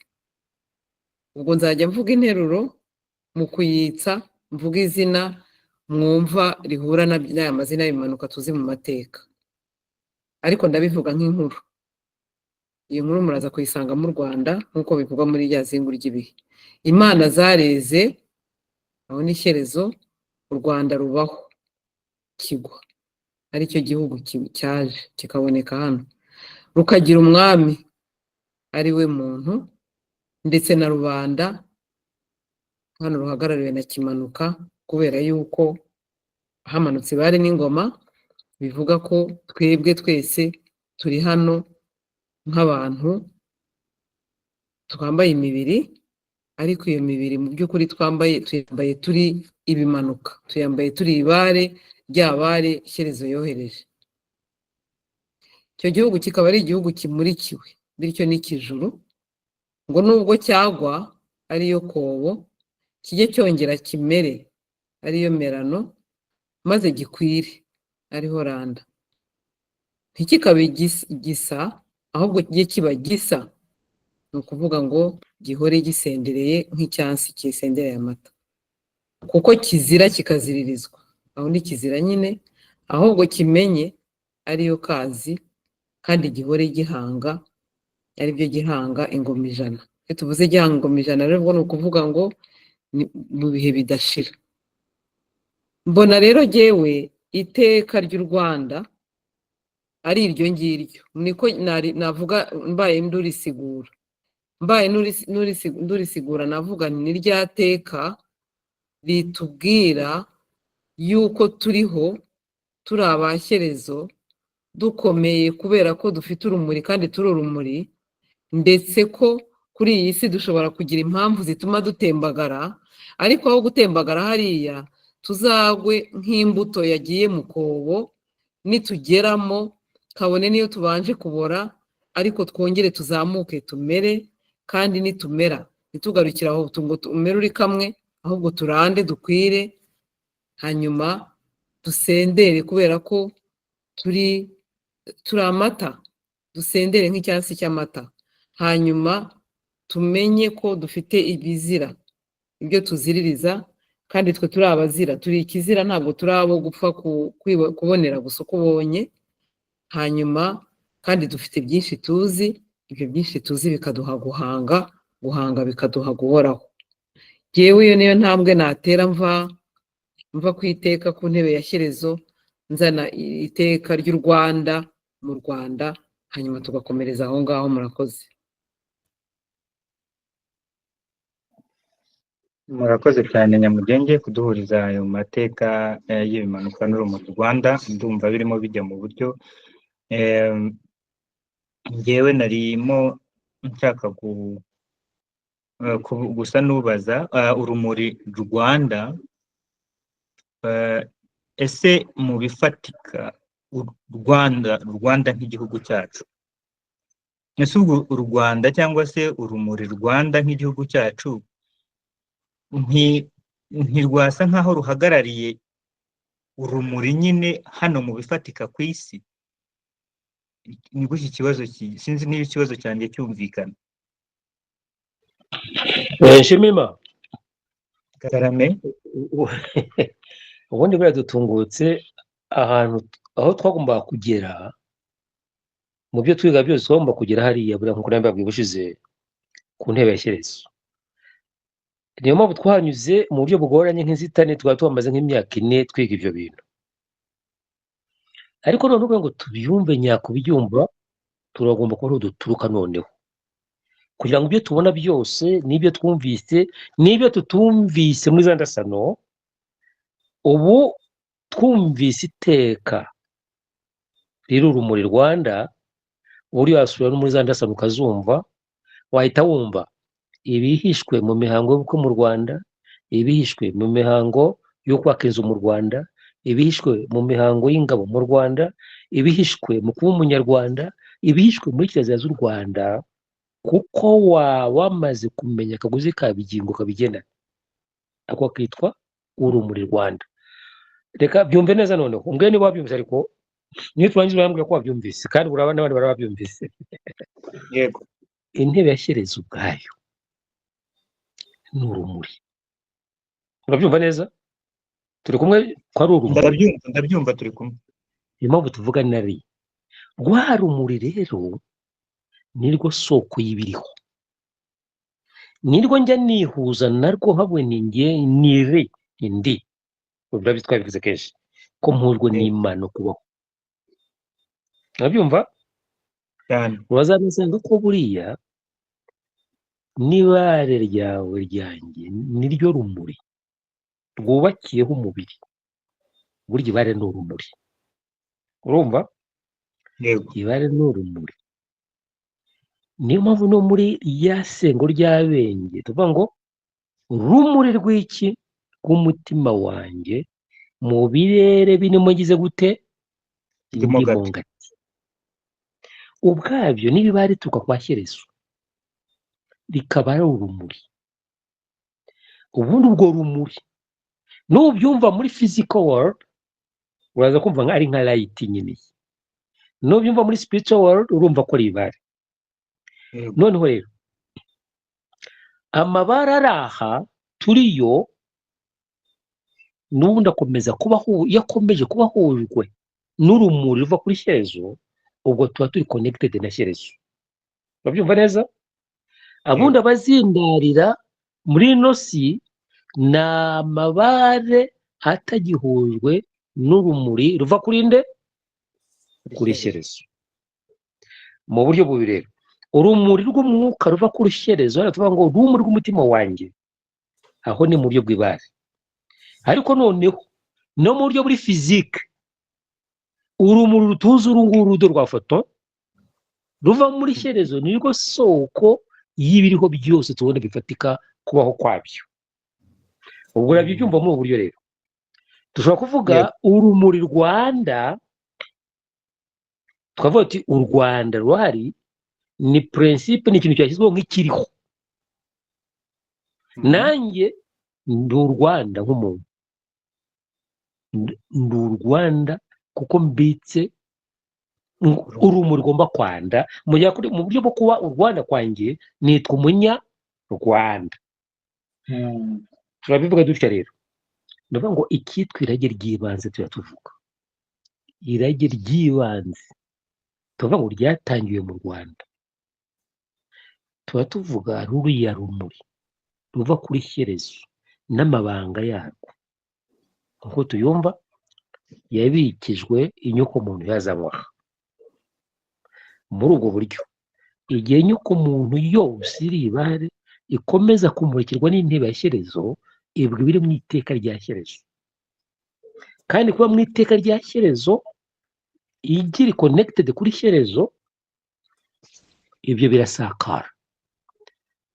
Ubwo nzajya mvuga interuro, mu kuyitsa mvuga izina mwumva rihura n'aya mazina y'ibimanuka tuzi mu mateka, ariko ndabivuga nk'inkuru. Iyo nkuru muraza kuyisanga mu Rwanda nk'uko bivugwa muri rya zingu ry'ibihe. Imana zareze, aho ni ishyerezo, u Rwanda rubaho kigwa, aricyo gihugu cyaje kikaboneka hano, rukagira umwami ari we muntu, ndetse na rubanda hano ruhagarariwe na Kimanuka, kubera yuko hamanutse bari n'ingoma, bivuga ko twebwe twese turi hano nk'abantu twambaye imibiri, ariko iyo mibiri mu by'ukuri tuyambaye turi ibimanuka, tuyambaye turi ibare ry'abare ishyerezo yohereje. Icyo gihugu kikaba ari igihugu kimurikiwe, bityo n'ikijuru, ngo nubwo cyagwa ariyo kobo, kijye cyongera kimere ariyo merano, maze gikwire ariho randa. Ntikikabe gisa, ahubwo kijye kiba gisa, ni ukuvuga ngo gihore gisendereye nk'icyansi kisendereye amata, kuko kizira kikaziririzwa. Aho ni kizira nyine, ahubwo kimenye ariyo kazi, kandi gihore gihanga, aribyo gihanga ingoma ijana. Iyo tuvuze gihanga ingoma ijana rero ni ukuvuga ngo mu bihe bidashira. Mbona rero jyewe iteka ry'u Rwanda ari iryo ngiryo, niko navuga mbaye ndurisigura. Mbaye ndurisigura navuga ni rya teka ritubwira yuko turiho, turi abashyerezo, dukomeye kubera ko dufite urumuri kandi turi urumuri, ndetse ko kuri iyi si dushobora kugira impamvu zituma dutembagara, ariko aho gutembagara hariya tuzagwe nk'imbuto yagiye mu kobo, nitugeramo kabone niyo tubanje kubora, ariko twongere tuzamuke tumere, kandi nitumera ntitugarukire aho ngo tumere uri kamwe, ahubwo turande dukwire, hanyuma dusendere kubera ko turi amata, dusendere nk'icyansi cy'amata. Hanyuma tumenye ko dufite ibizira, ibyo tuziririza, kandi twe turi abazira, turi ikizira, ntabwo turi abo gupfa kubonera gusa uko ubonye. Hanyuma kandi dufite byinshi tuzi, ibyo byinshi tuzi bikaduha guhanga bikaduha guhoraho. Jyewe iyo niyo ntambwe natera mva ku iteka ku ntebe ya shyerezo, nzana iteka ry'u Rwanda mu Rwanda, hanyuma tugakomereza aho ngaho. Murakoze. Murakoze cyane Nyamugenge kuduhuriza ayo mateka y'ibimanuka n'urumuri Rwanda. Ndumva birimo bijya mu buryo. Njyewe narimo nshaka gusa nubaza urumuri Rwanda, ese mu bifatika Rwanda nk'igihugu cyacu ese ubwo u Rwanda cyangwa se urumuri Rwanda nk'igihugu cyacu ntirwasa nk'aho ruhagarariye urumuri nyine hano mu bifatika ku isi? Ni gutya ikibazo sinzi niba ikibazo cyanjye cyumvikana. Shimima Karame. ubundi buriya dutungutse ahantu aho twagombaga kugera mu byo twiga byose, twagomba kugera hariya buriya nk'uko nabibabwiye ubushize ku ntebe ya Shyerezo. Niyo mpamvu twahanyuze mu buryo bugoranye nk'inzitane, twaba tuhamaze nk'imyaka 4 twiga ibyo bintu. Ariko noneho kugira ngo tubyumve nyakubyumva, turagomba kuba duturuka noneho, kugira ngo ibyo tubona byose n'ibyo twumvise n'ibyo tutumvise muri za ndasano, ubu twumvise iteka riri urumuri Rwanda, uburyo wasubira no muri za ndasano ukazumva, wahita wumva ibihishwe mu mihango y'ubukwe mu Rwanda, ibihishwe mu mihango yo kwaka inzu mu Rwanda, ibihishwe mu mihango y'ingabo mu Rwanda, ibihishwe mu kuba umunyarwanda, ibihishwe muri kirazira z'u Rwanda, kuko wamaze kumenya akagozi ka bigingo kabigendana, ako kitwa urumuri Rwanda. Reka byumve neza noneho, umbwe niba wabyumvise, ariko niyo turangiza urambwira ko wabyumvise, kandi urabana n'abandi barabyumvise. Yego. Intebe ya Shyerezo ubwayo ni urumuri. Urabyumva neza? Turi kumwe ko ari urumuri. Ndabyumva turi kumwe. Niyo mpamvu tuvuga nari rwa rumuri rero nirwo soko y'ibiriho, nirwo njya nihuza narwo habwe nire indi. Ubwo twabivuze kenshi ko mpurwe n'Imana kubaho. Urabyumva? Cyane. Urazabisanga ko buriya n'ibare ryawe ryanjye niryo rumuri rwubakiyeho umubiri. Burya ibare ni urumuri. Urumva? Yego. Ibare ni urumuri. Niyo mpamvu no muri ya sengo ry'abenge tuvuga ngo rumuri rw'iki rw'umutima wanjye mu birere binimo ngize gute ndimo ngati. Ubwabyo nibiba rituruka kwa Shyerezo rikaba ari urumuri. Ubundi ubwo rumuri nubyumva muri physical world uraza kumva ari nka light nyine, nubyumva muri spiritual world urumva ko ari ibare. Noneho rero amabara araha turiyo n'ubundi akomeza kubaho, yakomeje kubahujwe n'urumuri ruva kuri Shyerezo, ubwo tuba turi connected na Shyerezo. Urabyumva neza? Abundi abazindarira muri ino si ni amabare atagihujwe n'urumuri ruva kuri nde? Kuri Shyerezo. Mu buryo bubiri rero, urumuri rw'umwuka ruva kuri Shyerezo tuvuga ngo urumuri rw'umutima wanjye, aho ni mu buryo bw'ibare. Ariko noneho no mu buryo buri physique, urumuri rutuza urunguru rwa foto ruva muri Shyerezo nirwo soko y'ibiriho byose tubona bifatika kubaho kwabyo. Ubwo urabyumva mu buryo rero dushobora kuvuga urumuri Rwanda, twavuga ati u Rwanda ruhari ni principe, ni ikintu cyashyizweho nk'ikiriho. Nanjye ndi u Rwanda nk'umuntu, ndi u Rwanda kuko mbitse urumuri rugomba kwanda mu buryo bwo kuba u Rwanda kwanjye nitwa umunya Rwanda. Turabivuga dutya rero, ndavuga ngo icyitwa irage ry'ibanze tuvuga irage ry'ibanze tuvuga ngo ryatangiwe mu Rwanda, tuba tuvuga ruriya rumuri ruva kuri Shyerezo n'amabanga yarwo nk'uko tuyumva yabikijwe inyoko muntu yazanywaho. Muri ubwo buryo igihe inyoko muntu yose iri ibare ikomeza kumurikirwa n'intebe ya Shyerezo, ibwo biri mu iteka rya Shyerezo. Kandi kuba mu iteka rya Shyerezo igiri connected kuri Shyerezo, ibyo birasakara.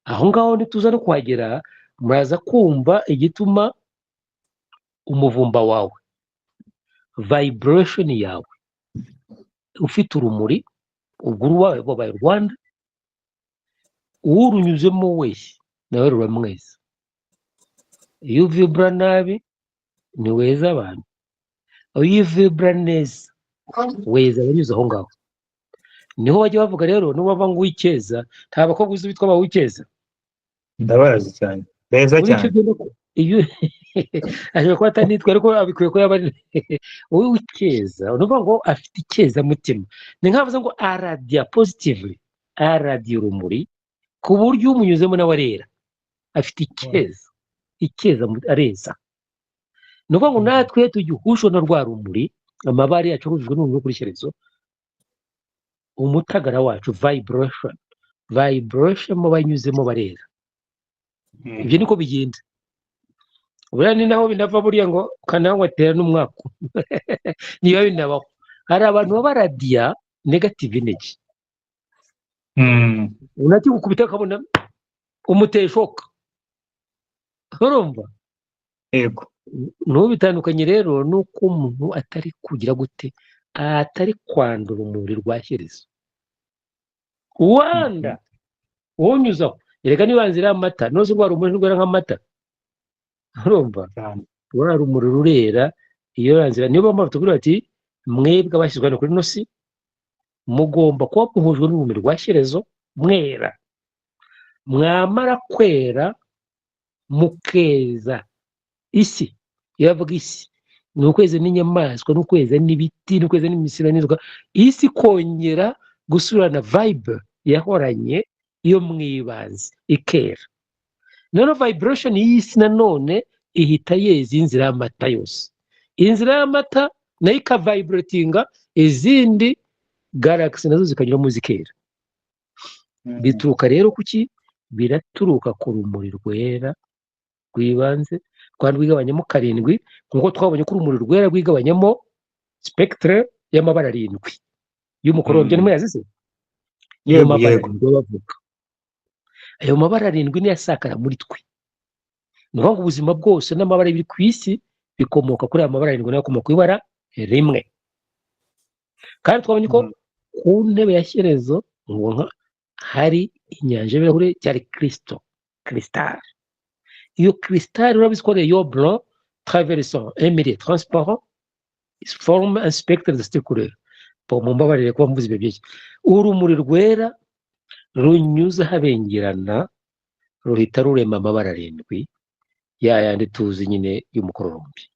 Aho ngaho nituza no kuhagera muraza kumva igituma umuvumba wawe, vibration yawe ufite urumuri ubwo wabaye Rwanda urunyuzemo wese nawe ruramweza. Iyo vibra nabi ni weza abantu, iyo vibra neza weza abanyuze aho ngaho. Niho bajya bavuga rero n'ubava ngo wikeza, nta bakobwa uzi bitwa bawikeza. Ndabazi cyane, beza cyane. Iyo ashobora kuba atanitwa ariko abikwiye ko yaba wowe wikeza, unuvuga ngo afite ikeza mutima. Ni nkavuze ngo aradia positively, aradia urumuri ku buryo umunyuzemo nawe arera, afite ikeza areza. Nuvuga ngo natwe tugihusho na rwa rumuri, amabari yacu ahujwe n'umuriro kuri shyerezo, umutagara wacu vibration mu banyuzemo barera. Ibyo niko bigenda. Buriya ni naho binava buriya ngo kanangwa atera n'umwaka niba binabaho. Hari abantu baba radiya negative energy, unati gukubita akabona umuteye shoka, urumva? Yego. N'ubu bitandukanye rero nuko umuntu atari kugira gute, atari kwandura umubiri rwa shyerezo. Wanda wonyuzaho erega niba nzira y'amata noze rwa rumuri rwera nk'amata, urumva? Rwa rumuri rurera iyo nzira. Niyo mpamvu tuvuga ati mwebwe abashyizwe kuri ino si mugomba kuba muhujwe n'urumuri rwa shyerezo mwera. Mwamara kwera mukeza isi. Yavuga isi ni ukwezi n'inyamaswa, n'ukwezi n'ibiti, n'ukwezi n'imisira n'inzoka, isi kongera gusubirana vibe yahoranye iyo mwibanze ikera. None vibration y'isi nanone ihita yeza inzira y'amata yose. Inzira y'amata nayo ikavibratinga izindi galaxy nazo zikanyuramo zikera. Bituruka rero kuki? Biraturuka ku rumuri rwera rwibanze kandi rwigabanyamo karindwi, nkuko twabonye ko urumuri rwera rwigabanyamo spectre y'amabara 7 y'umukorombya. Nimwe yazize yego. Bavuga ayo mabara 7 niyo asakara muri twe. Ni ngo ubuzima bwose n'amabara biri ku isi bikomoka kuri aya mabara 7 nayo akomoka ku ibara rimwe. Kandi twabonye ko ku ntebe ya shyerezo ngo hari inyanja y'ibirahure cyari cristal. Iyo cristal urabizikoreye yo blanc traversant un milieu transparent forme un spectre de cette couleur. Pour mumbabarire kuba mvuze ibyo byinshi. Urumuri rwera runyuze habengerana ruhita rurema amabara 7 yayandi tuzi nyine y'umukororombya.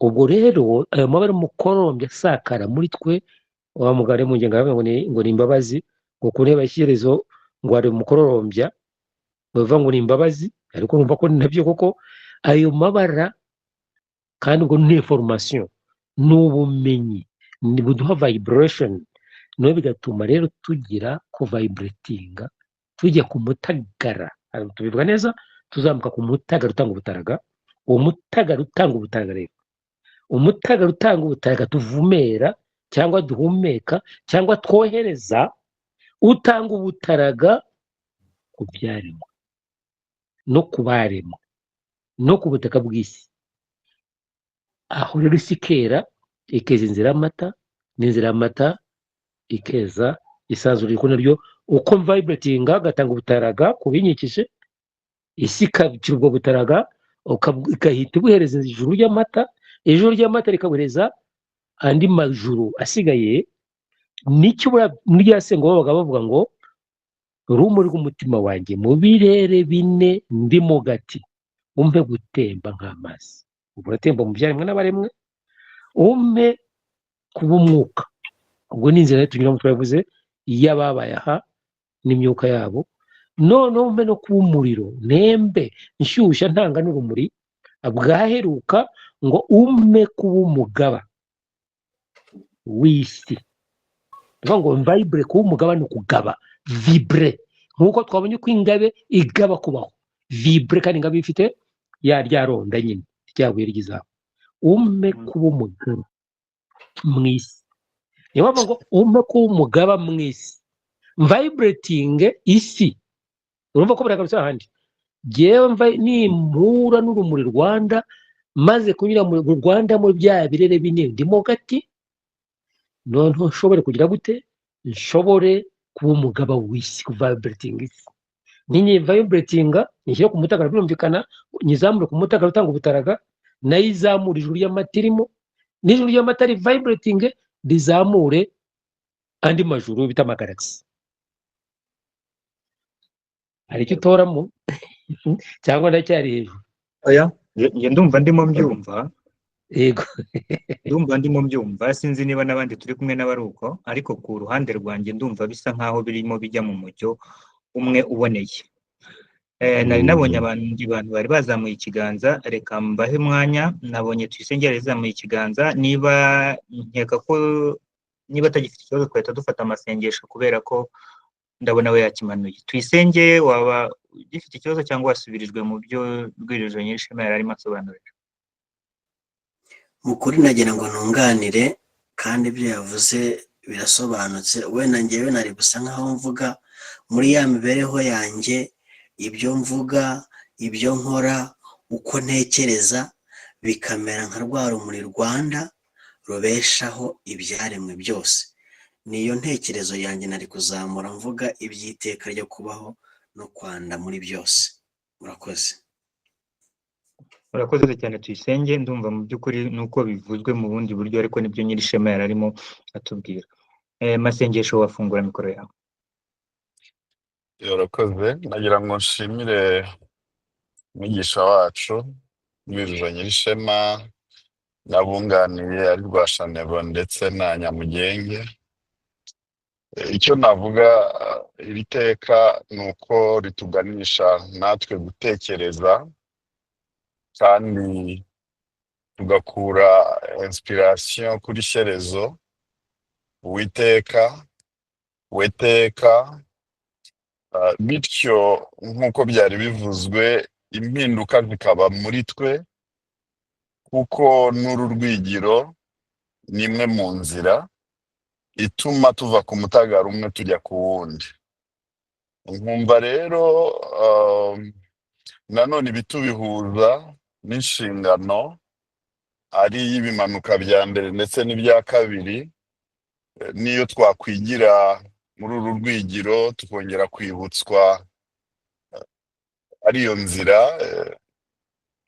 Ubwo rero ayo mabara y'umukororombya asakara muri twe, wa mugare mu ngenga ngo ni imbabazi, ngo ku ntebe y'ishyerezo ngo ari umukororombya, bava ngo ni imbabazi, ariko numva ko nabyo koko ayo mabara kandi ngo ni information, n'ubumenyi, ni buduha vibration. No bigatuma rero tugira ku vibratinga, tujya ku mutagara. Tubivuga neza, tuzamuka ku mutagara utanga ubutaraga. Uwo mutagara utanga ubutaraga rero, umutagara utanga ubutaraga tuvumera cyangwa duhumeka cyangwa twohereza, utanga ubutaraga ku byaremwe no ku baremwe no ku butaka bw'isi. Aho rero isi ikera, ikeza inzira y'amata, n'inzira y'amata ikeza isanzwe riko naryo uko vibratinga gatanga ubutaraga kubinyikije, isi ikabikira ubwo butaraga ikahita ibuhereza ijuru ry'amata, ijuru ry'amata rikabuhereza andi majuru asigaye. Nicyo muri ya sengo babaga bavuga ngo rumuri rw'umutima wanjye mu birere 4 ndimo gati umpe gutemba nk'amazi. Ubwo uratemba mu byaremwe n'abaremwe, umpe kuba umwuka. Ubwo ni inzira tunyuramo twavuze y'ababaye aha n'imyuka yabo. None umpe no kuba umuriro, nembe nshyushya ntanga n'urumuri. Bwaheruka ngo umpe kuba umugaba w'isi. Ngo vibre kuba umugaba no kugaba, vibre, nkuko twabonye ko ingabe igaba kubaho. Vibre kandi ingabe ifite ya ryaronda nyine ryaguye rigizaho. Umpe kuba umugaba mwisi. Niyo bavuga ngo umpe kuba umugaba mwisi, vibrating isi. Urumva ko biragarutse ahandi. Jewe nimpura n'urumuri Rwanda, maze kunyura mu Rwanda mu bya birere 4 ndimo gati, none nshobore kugira gute, nshobore kuba umugaba w'isi, ku vibrating isi. vibratinga nyishyire ku mutagara birumvikana, nyizamure ku mutagara utanga ubutaraga, nayo izamura ijuru ry'amata irimo, n'ijuru ry'amata ri vibrating rizamure andi majuru bita amagaragisi. Hari icyo utoramo cyangwa ndacyari hejuru? Oya, njye ndumva ndimo mbyumva, Yego. ndumva ndimo mbyumva, sinzi niba n'abandi turi kumwe n'abari uko, ariko ku ruhande rwanjye ndumva bisa nkaho birimo bijya mu mujyo umwe uboneye. Nari nabonye abandi bantu bari bazamuye ikiganza, reka mbahe umwanya. Nabonye Tuyisenge yari yazamuye ikiganza, niba nkeka ko niba atagifite ikibazo twahita dufata amasengesho kubera ko ndabona we yakimanuye. Tuyisenge, waba ugifite ikibazo cyangwa wasubirijwe mu byo Rwiriro Nyirishema yari arimo asobanurira? Mu kuri nagira ngo ntunganire kandi ibyo yavuze birasobanutse. Wenda njyewe nari gusa nkaho mvuga muri ya mibereho yanjye, ibyo mvuga, ibyo nkora, uko ntekereza bikamera nka rwa rumuri Rwanda rubeshaho ibyaremwe byose. Niyo ntekerezo yanjye nari kuzamura mvuga iby'iteka ryo kubaho no kwanda muri byose. Murakoze. Urakoze cyane Tuyisenge, ndumva mu by'ukuri nuko bivuzwe mu bundi buryo, ariko nibyo Nyirishema yari arimo atubwira. Masengesho, wafungura mikoro yawe. Urakoze, nagira ngo nshimire umwigisha wacu Rwiriro Nyirishema n'abunganiye ari Rwashanego ndetse na Nyamugenge. Icyo navuga, iri teka ni uko rituganisha natwe gutekereza kandi tugakura inspiration kuri Shyerezo. Uwiteka weteka, bityo nk'uko byari bivuzwe, impinduka zikaba muri twe, kuko n'uru rwigiro ni imwe mu nzira ituma tuva ku mutagara umwe tujya ku wundi. Nkumva rero nanone ibitubihuza n'inshingano ari iy'ibimanuka bya mbere ndetse n'ibya kabiri, niyo twakwigira muri uru rwigiro tukongera kwibutswa ariyo nzira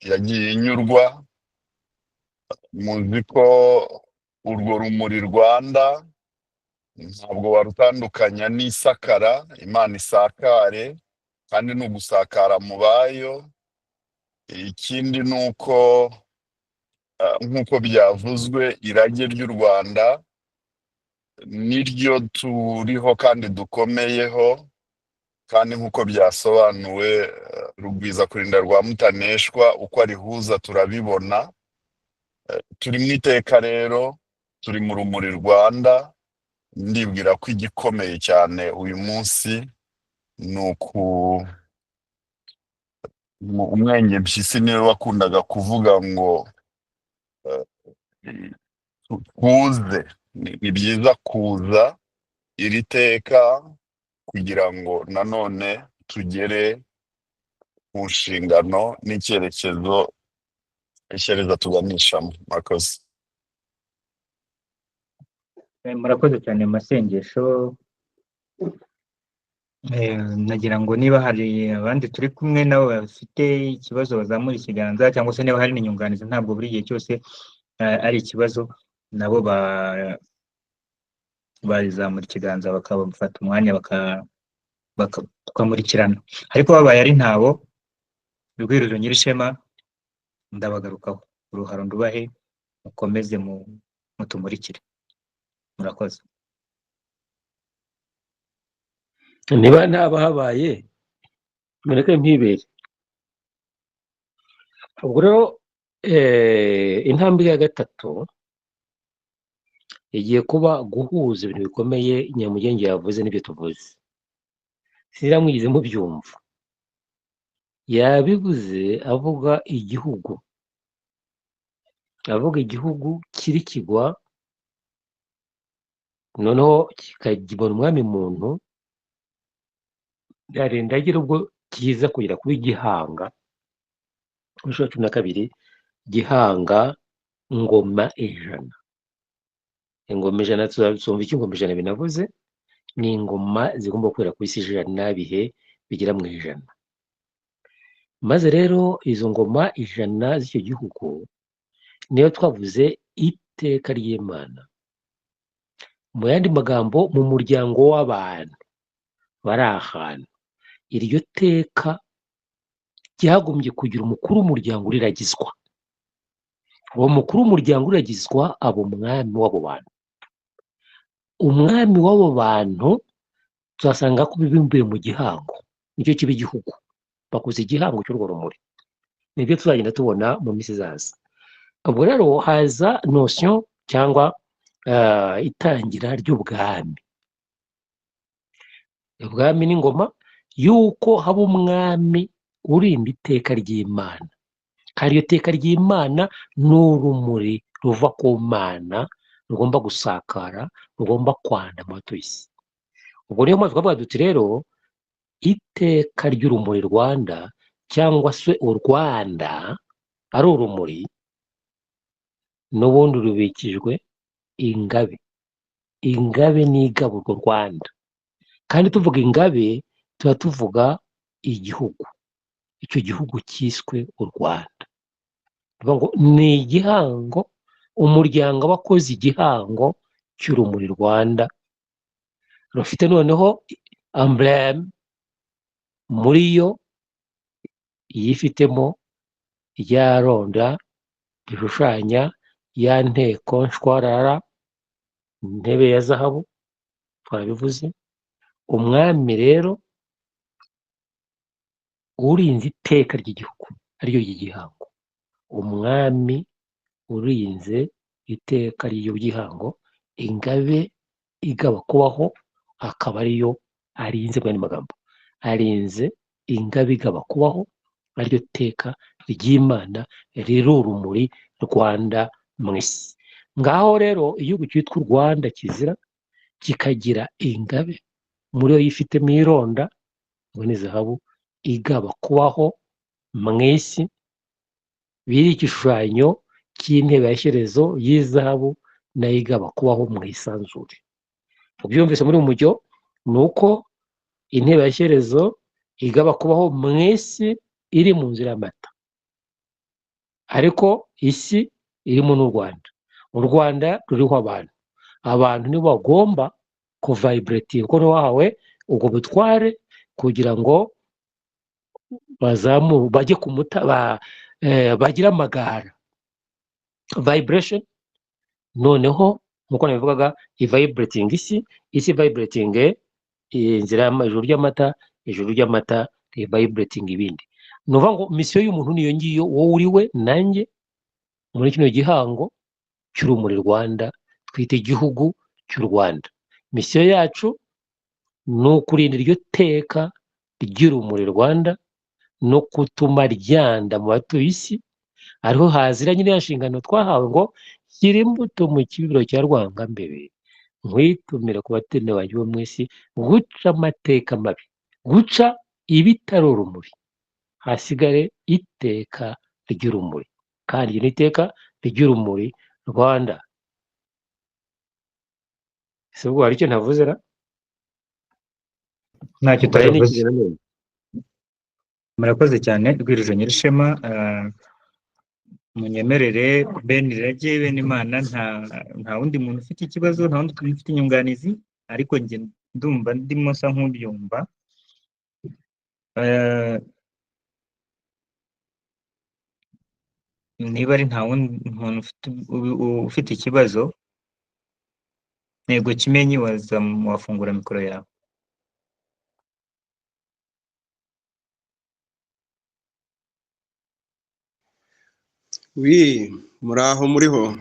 yagiye inyurwa. Muzi ko urwo rumuri Rwanda ntabwo warutandukanya n'isakara. Imana isakare kandi ni ugusakara mu bayo. Ikindi ni uko nk'uko byavuzwe, irage ry'u Rwanda niryo turiho kandi dukomeyeho, kandi nk'uko byasobanuwe, rugwiza kurinda rwa mutaneshwa, uko arihuza turabibona. Turi mu iteka rero, turi mu rumuri Rwanda. Ndibwira ko igikomeye cyane uyu munsi ni umwenge mpyisi niwe wakundaga kuvuga ngo kuze, ni byiza kuza iri teka kugira ngo nanone tugere ku nshingano n'icyerekezo Shyerezo tuganishamo. Murakoze. Murakoze cyane mu masengesho. Nagira ngo niba hari abandi turi kumwe nabo bafite ikibazo bazamura ikiganza, cyangwa se niba hari n'inyunganizi, ntabwo buri gihe cyose ari ikibazo, nabo bazamura ikiganza bakabafata umwanya tukamurikirana. Ariko babaye ari ntabo, Rwiriro Nyirishema ndabagarukaho. Uruharo ndubahe, mukomeze mutumurikire. Murakoze. Niba ntaba habaye mureke mpibere. Ubwo rero intambwe ya gatatu igiye kuba guhuza ibintu bikomeye Nyamugenge yavuze n'ibyo tuvuze. Siramwigize mubyumva. Yabivuze avuga igihugu kiri kigwa, noneho kikagibona umwami muntu, yarinda agira ubwo kiza kugera kuri Gihanga, inshuro 12, Gihanga ngoma ijana. Ingoma ijana tuzumva icyo ingoma ijana binavuze. Ni ingoma zigomba kubera ku isi ijana bihe bigera mu 100. Maze rero izo ngoma 100 z'icyo gihugu niyo twavuze iteka ry'Imana. Mu yandi magambo, mu muryango w'abantu bari ahantu, iryo teka ryagombye kugira umukuru w'umuryango uriragizwa. Uwo mukuru w'umuryango uriragizwa aba umwami w'abo bantu. Umwami w'abo bantu tuzasanga ko bibimbuye mu gihango, nicyo kiba igihugu. Bakoze igihango cy'urwo rumuri. Nibyo tuzagenda tubona mu minsi izaza. Ubwo rero haza notion cyangwa itangira ry'ubwami. Ubwami n'ingoma yuko haba umwami urinda iteka ry'Imana. Kandi iyo teka ry'Imana ni urumuri ruva ku Mana rugomba gusakara, rugomba kwanda mu batuye isi. Ubwo niyo mpamvu twavuga duti rero iteka ry'urumuri Rwanda cyangwa se u Rwanda ari urumuri n'ubundi rubikijwe ingabe. Ingabe ni igaba urwo Rwanda. Kandi tuvuga ingabe tuba tuvuga igihugu. Icyo gihugu cyiswe u Rwanda. Ni igihango, umuryango w'abakoze igihango cy'urumuri Rwanda rufite noneho emblème muri yo yifitemo rya ronda rishushanya ya nteko nshwarara, intebe ya zahabu twarabivuze. Umwami rero urinze iteka ry'igihugu ariyo y'igihango. Umwami urinze iteka ry'igihango, ingabe igaba kubaho akaba ariyo arinze. Mu magambo, arinze ingabe igaba kubaho ariryo teka ry'Imana riri urumuri Rwanda mu isi. Ngaho rero igihugu cyitwa u Rwanda kizira kikagira ingabe muri yo yifitemo ironda ngo ni zahabu igaba kubaho mu isi, biri igishushanyo cy'intebe ya shyerezo y'izahabu nayo igaba kubaho mu isanzure. Ubyumvise muri uyu mujyo ni uko intebe ya shyerezo igaba kubaho mu isi iri mu nzira y'amata, ariko isi irimo n'u Rwanda. U Rwanda ruriho abantu. Abantu nibo bagomba kuvibrating, kuko niwahawe ubwo butware kugira ngo bazamure bajye ku bagira amagara, vibration. Noneho nkuko nabivugaga, vibrating isi vibrating inzira ijuru ry'amata, ijuru ry'amata vibrating ibindi. Nuvuga ngo misiyo y'umuntu niyo ngiyo, wowe uri we nanjye muri kino gihango cy'urumuri Rwanda twita igihugu cy'u Rwanda. Misiyo yacu ni ukurinda iryo teka ry'urumuri Rwanda no kutuma ryanda mu batuye isi. Ariho hazira nyine ya nshingano twahawe ngo shyira imbuto mu kibibiro cya Rwangambebe, nkwitumire ku batene banjye bo mu isi, guca amateka mabi, guca ibitari urumuri, hasigare iteka ry'urumuri. Kandi iryo ni iteka ry'urumuri Rwanda. Ese ubwo hari icyo ntavuze ra? Ntacyo utavuze. Murakoze cyane Rwirije Nyirishema. Munyemerere Benirage Benimana, nta wundi muntu ufite ikibazo, nta wundi ufite inyunganizi, ariko njye ndumva ndimo sa nk'ubyumva. Niba ari nta wundi muntu ufite ikibazo, ntego Kimenyi wafungura mikoro yawe. wi muraho muriho.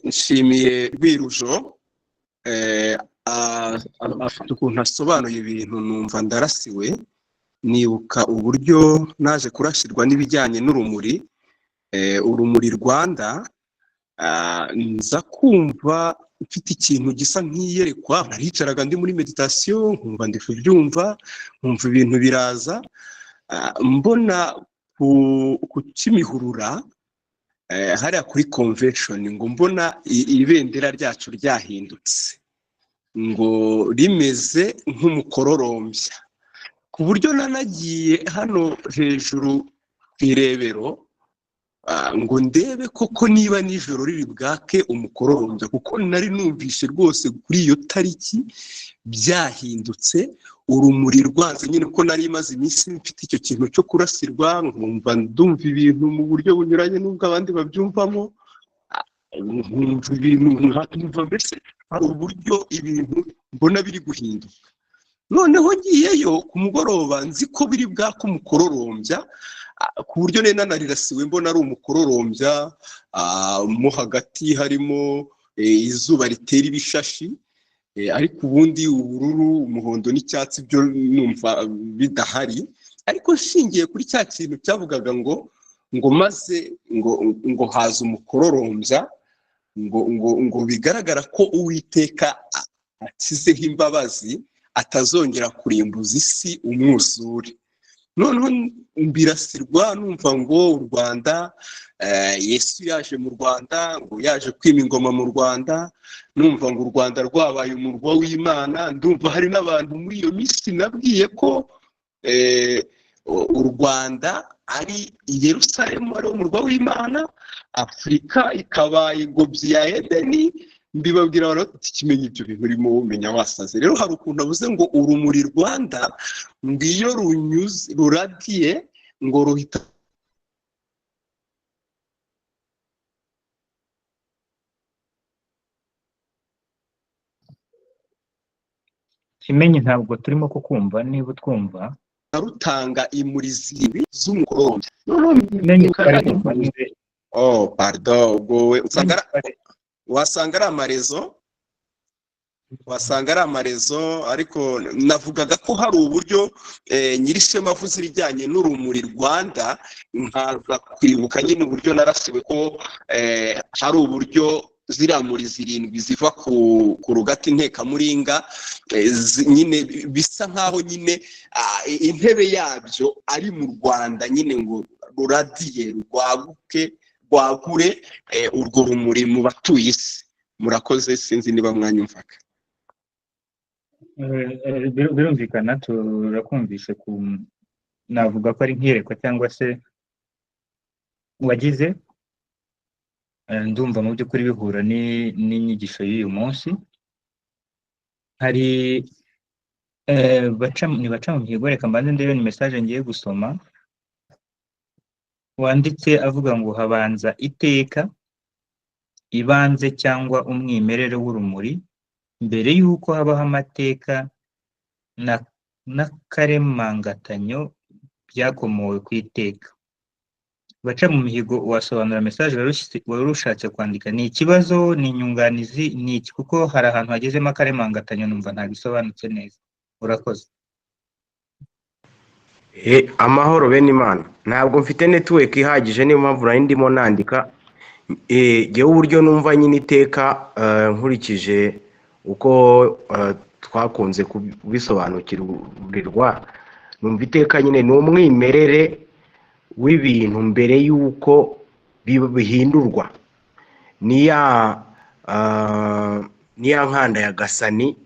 Nshimiye Rwirujo, afite ukuntu asobanuye ibintu numva ndarasiwe, nibuka uburyo naje kurashirwa n'ibijyanye n'urumuri, urumuri Rwanda. Nza kumva mfite ikintu gisa nk'iyerekwa, naricaraga ndi muri meditation nkumva ndi kubyumva, nkumva ibintu biraza, mbona ku Kimihurura hariya kuri convention, ngo mbona ibendera ryacu ryahindutse, ngo rimeze nk'umukororombya. ku buryo nanagiye hano hejuru ku irebero ngo ndebe koko niba nijoro riri bwake umukororombya, kuko nari numvishe rwose kuri iyo tariki byahindutse, urumuri rwanze nyine ko nari maze iminsi mfite icyo kintu cyo kurasirwa, nkumva ndumva ibintu mu buryo bunyuranye n'ubwo abandi babyumvamo, nkumva ibintu nkumva mbese hari uburyo ibintu mbona biri guhinduka. Noneho ngiyeyo ku mugoroba nzi ko biri bwake umukororombya, ku buryo nari nanarasiwe mbona ari umukororombya, mo hagati harimo izuba ritera ibishashi, ariko ubundi ubururu, umuhondo n'icyatsi byo numva bidahari. Ariko nshingiye kuri cya kintu cyavugaga ngo maze ngo haza umukororombya, ngo bigaragara ko Uwiteka akizeho imbabazi, atazongera kurimbuza isi umwuzure. Noneho mbirasirwa numva ngo u Rwanda, Yesu yaje mu Rwanda, ngo yaje kwima ingoma mu Rwanda, numva ngo u Rwanda rwabaye umurwa w'Imana. Ndumva hari n'abantu muri iyo minsi nabwiye ko u Rwanda ari Yerusalemu, ari umurwa w'Imana, Afurika ikaba ingobyi ya Edeni. Mbibabwira abantu bati kimenye ibyo bintu urimo umenya wasaze. Rero hari ukuntu avuze ngo urumuri Rwanda ngo iyo ruradiye ngo ruhita Kimenyi ntabwo turimo kukumva, niba utwumva rutanga imuri zibi z'umukororombya. Pardon, ubwo wasanga ari amarezo, ariko navugaga ko hari uburyo Nyirishema avuze ibijyanye n'urumuri Rwanda, nkaza kwibuka nyine uburyo narasiwe ko hari uburyo ziriya muri zirindwi ziva ku rugati ntekamuringa, nyine bisa nkaho nyine intebe yabyo ari mu Rwanda, nyine ngo ruradiye rwagure urwo rumuri mu batuye isi. Murakoze, sinzi niba mwanyumvaga. Birumvikana, turakumvishe. Navuga ko ari nk'iyerekwa cyangwa se wagize, ndumva mu by'ukuri bihura n'inyigisho y'uyu munsi. Hari baca mu mihigo, reka mbanze ndebe ni message ngiye gusoma, wanditse avuga ngo habanza iteka, ibanze cyangwa umwimerere w'urumuri, mbere y'uko habaho amateka n'akaremangatanyo byakomowe ku iteka. Baca mu mihigo, wasobanura message wari ushatse kwandika? Ni ikibazo, ni inyunganizi, ni iki? Kuko hari ahantu hagezemo akaremangatanyo numva ntabwo isobanutse neza. Urakoze. Amahoro bene Imana, ntabwo mfite network ihagije, niyo mpamvu nari ndimo nandika. Jyewe uburyo numva nyine iteka, nkurikije uko twakunze kubisobanukirwa, numva iteka nyine ni umwimerere w'ibintu mbere y'uko bihindurwa. niya nkanda ya Gasani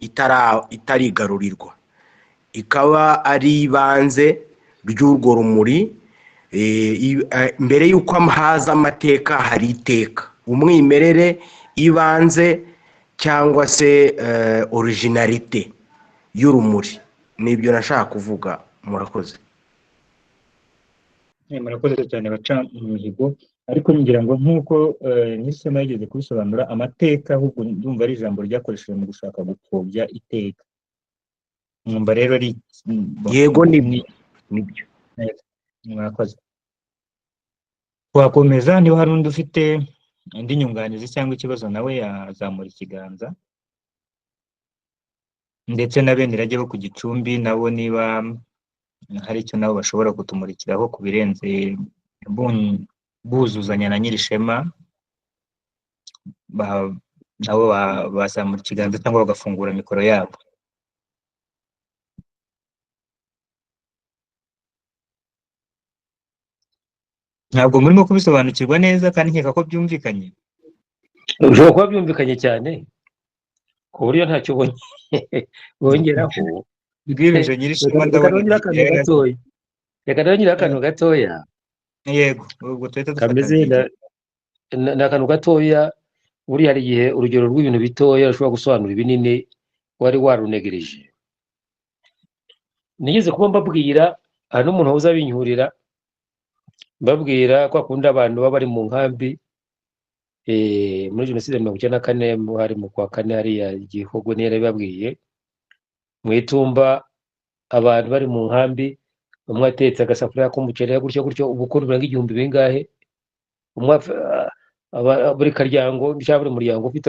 itarigarurirwa, ikaba ari ibanze ry'urwo rumuri. Mbere y'uko haza amateka hari iteka, umwimerere, ibanze cyangwa se originalite y'urumuri. Nibyo nashaka kuvuga. Murakoze. Murakoze cyane baca mu mihigo, ariko ngira ngo nk'uko Nyirishema yageze kubisobanura, amateka ahubwo ndumva ari ijambo ryakoreshejwe mu gushaka gupfobya iteka. Mwumva rero ari yego, nibyo. Murakoze. Twakomeza, niba hari undi ufite indi nyunganizi cyangwa ikibazo nawe yazamura ikiganza, ndetse na bene irage bo ku Gicumbi nabo niba hari icyo nabo bashobora kutumurikiraho ku birenze buzuzanya na Nyirishema, nabo bazamura ikiganza cyangwa bagafungura mikoro yabo. Ntabwo murimo kubisobanukirwa neza, kandi nkeka ko byumvikanye. Ushobora kuba byumvikanye cyane ku buryo ntacyo bongeraho, bwirije nyirishema reka ndabona nongere akantu igihe gatoya reka nongere akantu gatoya yego ubwo tuhita dufata kameze nzige ni akantu gatoya buriya hari igihe urugero rw'ibintu bitoya rushobora gusobanura ibinini wari warunegereje. Nigeze kuba mbabwira hari n'umuntu uza abinyurira mbabwira ko akunda abantu baba bari mu nkambi muri jenoside ya 1994 hari mu kwa kane hariya Gihogo niyo yabibabwiye mu Itumba abantu bari mu nkambi umwe atetse agasafuriya k'umuceri gutyo gutyo ubukuru buranga 1000 bingahe umwe buri karyango cyangwa buri muryango ufite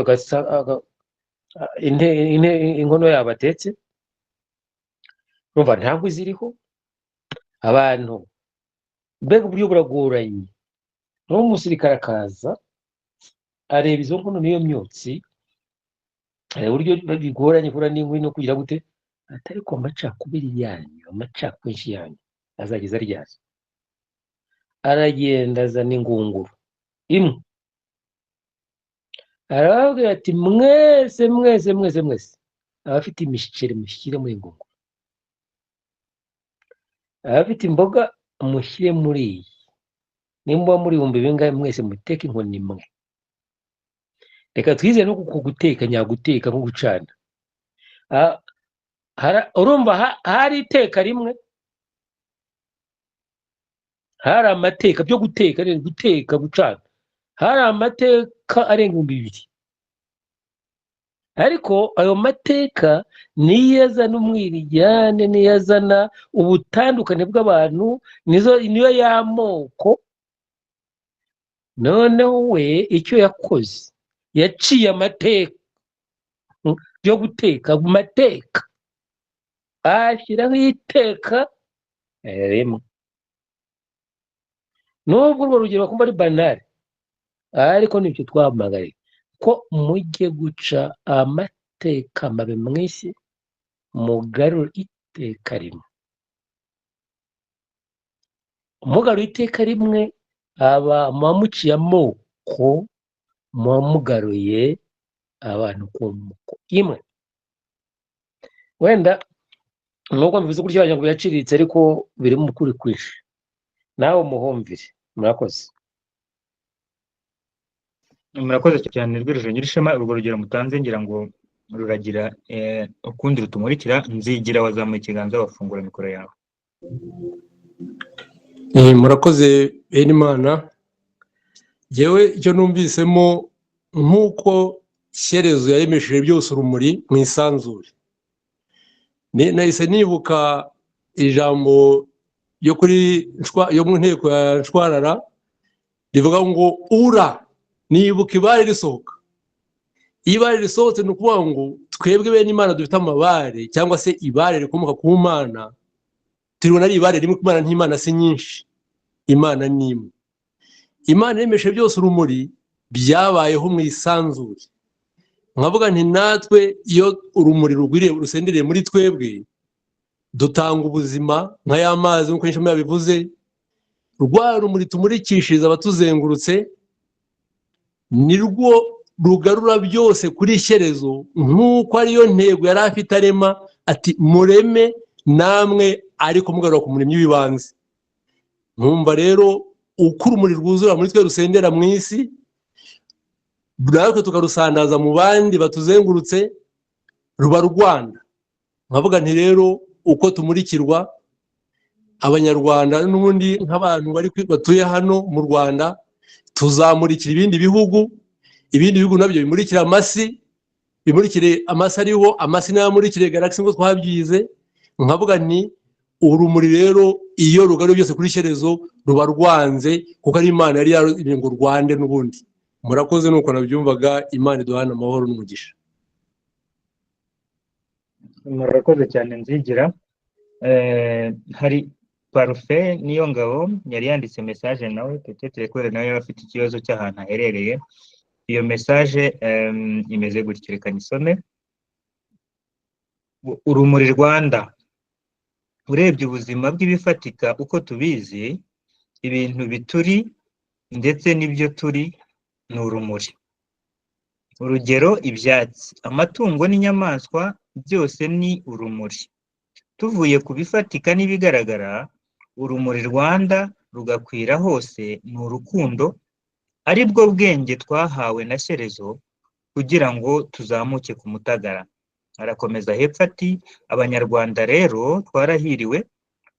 inkono yabo atetse urumva ntabwo ziriho abantu mbega uburyo buragoranye n'umusirikare akaza areba izo nkono niyo myotsi uburyo bigoranye kura n'inkwi no kugira gute atari ko amacakubiri yanyu amacakubiri yanyu azageza ryari aragenda azana ingunguru imwe arababwira ati mwese abafite imishikiri mushyire muri ingunguru abafite imboga mushyire muri iyi nimba muri 1000 bingahe mwese muteke inkoni imwe reka twize no guteka nyaguteka nko gucana urumva hari iteka rimwe hari amateka byo guteka gucana hari amateka arenga 2000 ariko ayo mateka niyo azana umwirijyane niyo azana ubutandukane bw'abantu niyo y'amoko noneho we icyo yakoze yaciye amateka yo guteka mu mateka ashyiraho iteka rimwe nubwo urwo rugero bakumva ari banale ariko nibyo twamaganye ko mujye guca amateka mabi mwisi mugarura iteka rimwe umugarura iteka rimwe aba muciye amoko mugaruye abantu ku moko imwe wenda nuko mbivuze gutyo ngo yaciritse ariko biri mu kuri kwishi nawe muhumvire murakoze cyane rwirije nyirishema urwo rugero mutanze ngira ngo ruragira ukundi rutumurikira nzigira wazamuye ikiganza wafungura mikoro yawe murakoze Benimana yewe icyo numvisemo nk'uko Shyerezo yaremesheje byose urumuri mu isanzure nahise nibuka ijambo yo mu nteko ya Nshwarara rivuga ngo ura nibuka ibare risohoka ibare risohotse ni ukuvuga ngo twebwe Benimana dufite amabare cyangwa se ibare rikomoka ku Mana turibona ari ibare rimwe ku Mana n'Imana si nyinshi Imana ni imwe Imana yemesheje byose urumuri byabayeho mu isanzure nkavuga nti natwe iyo urumuri rugwiriye rusendereye muri twebwe dutanga ubuzima nka ya mazi nk'uko Nshima yabivuze rwa rumuri tumurikishiriza abatuzengurutse nirwo rugarura byose kuri Shyerezo nk'uko ariyo ntego yari afite arema ati mureme namwe ariko mugarura ku muremyi w'ibanze nkumva rero uko urumuri rwuzura muri twe rusendera mu isi natwe tukarusandaza mu bandi batuzengurutse ruba Rwanda nkavuga nti rero uko tumurikirwa abanyarwanda n'ubundi nk'abantu batuye hano mu Rwanda tuzamurikira ibindi bihugu nabyo bimurikira bimurikire amasi ariho amasi n'ayamurikire galaxy ngo twabyize nkavuga nti urumuri rero iyo rugaruye byose kuri Shyerezo ruba rwanze kuko ari Imana yari yaremye ngo Rwande n'ubundi murakoze nuko nabyumvaga Imana iduhana amahoro n'umugisha murakoze cyane nzigira hari Parufe niyo ngabo yari yanditse message nawe peut-être ko nawe afite ikibazo cy'ahantu aherereye iyo message imeze gutyo reka nisome urumuri Rwanda urebye ubuzima bw'ibifatika uko tubizi ibintu bituri ndetse n'ibyo turi ni urumuri urugero ibyatsi amatungo n'inyamaswa byose ni urumuri tuvuye ku bifatika n'ibigaragara, urumuri Rwanda rugakwira hose ni urukundo, ari bwo bwenge twahawe na Shyerezo kugira ngo tuzamuke ku mutagara. Arakomeza hepfo ati abanyarwanda rero twarahiriwe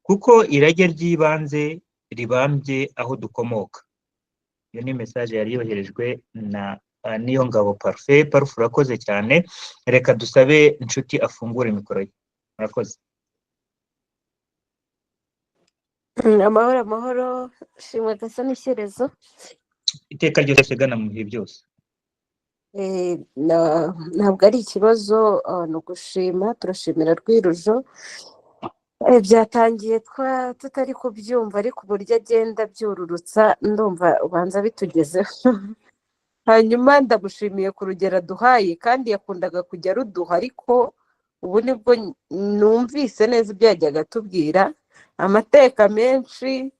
kuko irage ry'ibanze ribambye aho dukomoka. Iyo ni message yari yoherejwe na Niyongabo Parfait. Parfait urakoze cyane, reka dusabe inshuti afungure mikoro ye. Murakoze. Amahoro amahoro, shimwe gasa n'ishyerezo. Iteka ryose gana mu bihe byose. Ntabwo ari ikibazo, ni ugushima, turashimira Rwirujo. Byatangiye tutari kubyumva ariko uburyo agenda byururutsa ndumva ubanza bitugezeho. Hanyuma ndamushimiye ku rugero aduhaye kandi yakundaga kujya ruduha, ariko ubu nibwo numvise neza ibyo yajyaga atubwira, amateka menshi,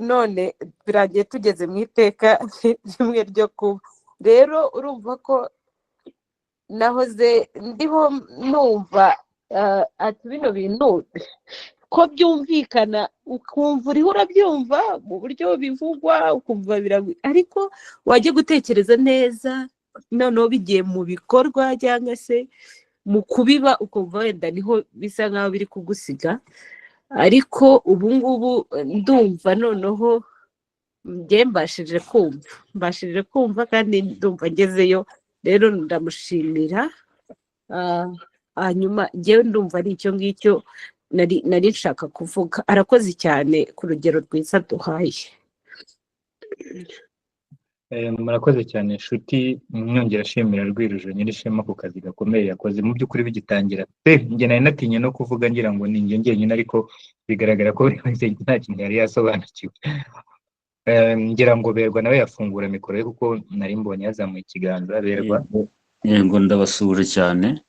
none birangiye tugeze mu iteka rimwe ryo kuba. Rero urumva ko nahoze ndiho numva ati bino bintu ko byumvikana, ukumva uriho urabyumva mu buryo bivugwa, ukumva ariko wajya gutekereza neza noneho bigiye mu bikorwa cyangwa se mu kubiba, ukumva wenda niho bisa nkaho biri kugusiga. Ariko ubu ngubu ndumva noneho njye mbashije kumva kandi ndumva ngezeyo. Rero ndamushimira, hanyuma njyewe ndumva ari icyo ngicyo nari nshaka kuvuga. Arakoze cyane ku rugero rwiza duhaye. Murakoze cyane inshuti, mwongera ashimira Rwirujo nyirishema ku kazi gakomeye yakoze. Mu by'ukuri bigitangira njye nari natinye no kuvuga ngira ngo ni njye njyenyine, ariko bigaragara ko buri wese nta kintu yari yasobanukiwe. Ngira ngo Berwa nawe yafungura mikoro ye kuko nari mbonye yazamuye ikiganza. Berwa. Yego ndabasuje cyane,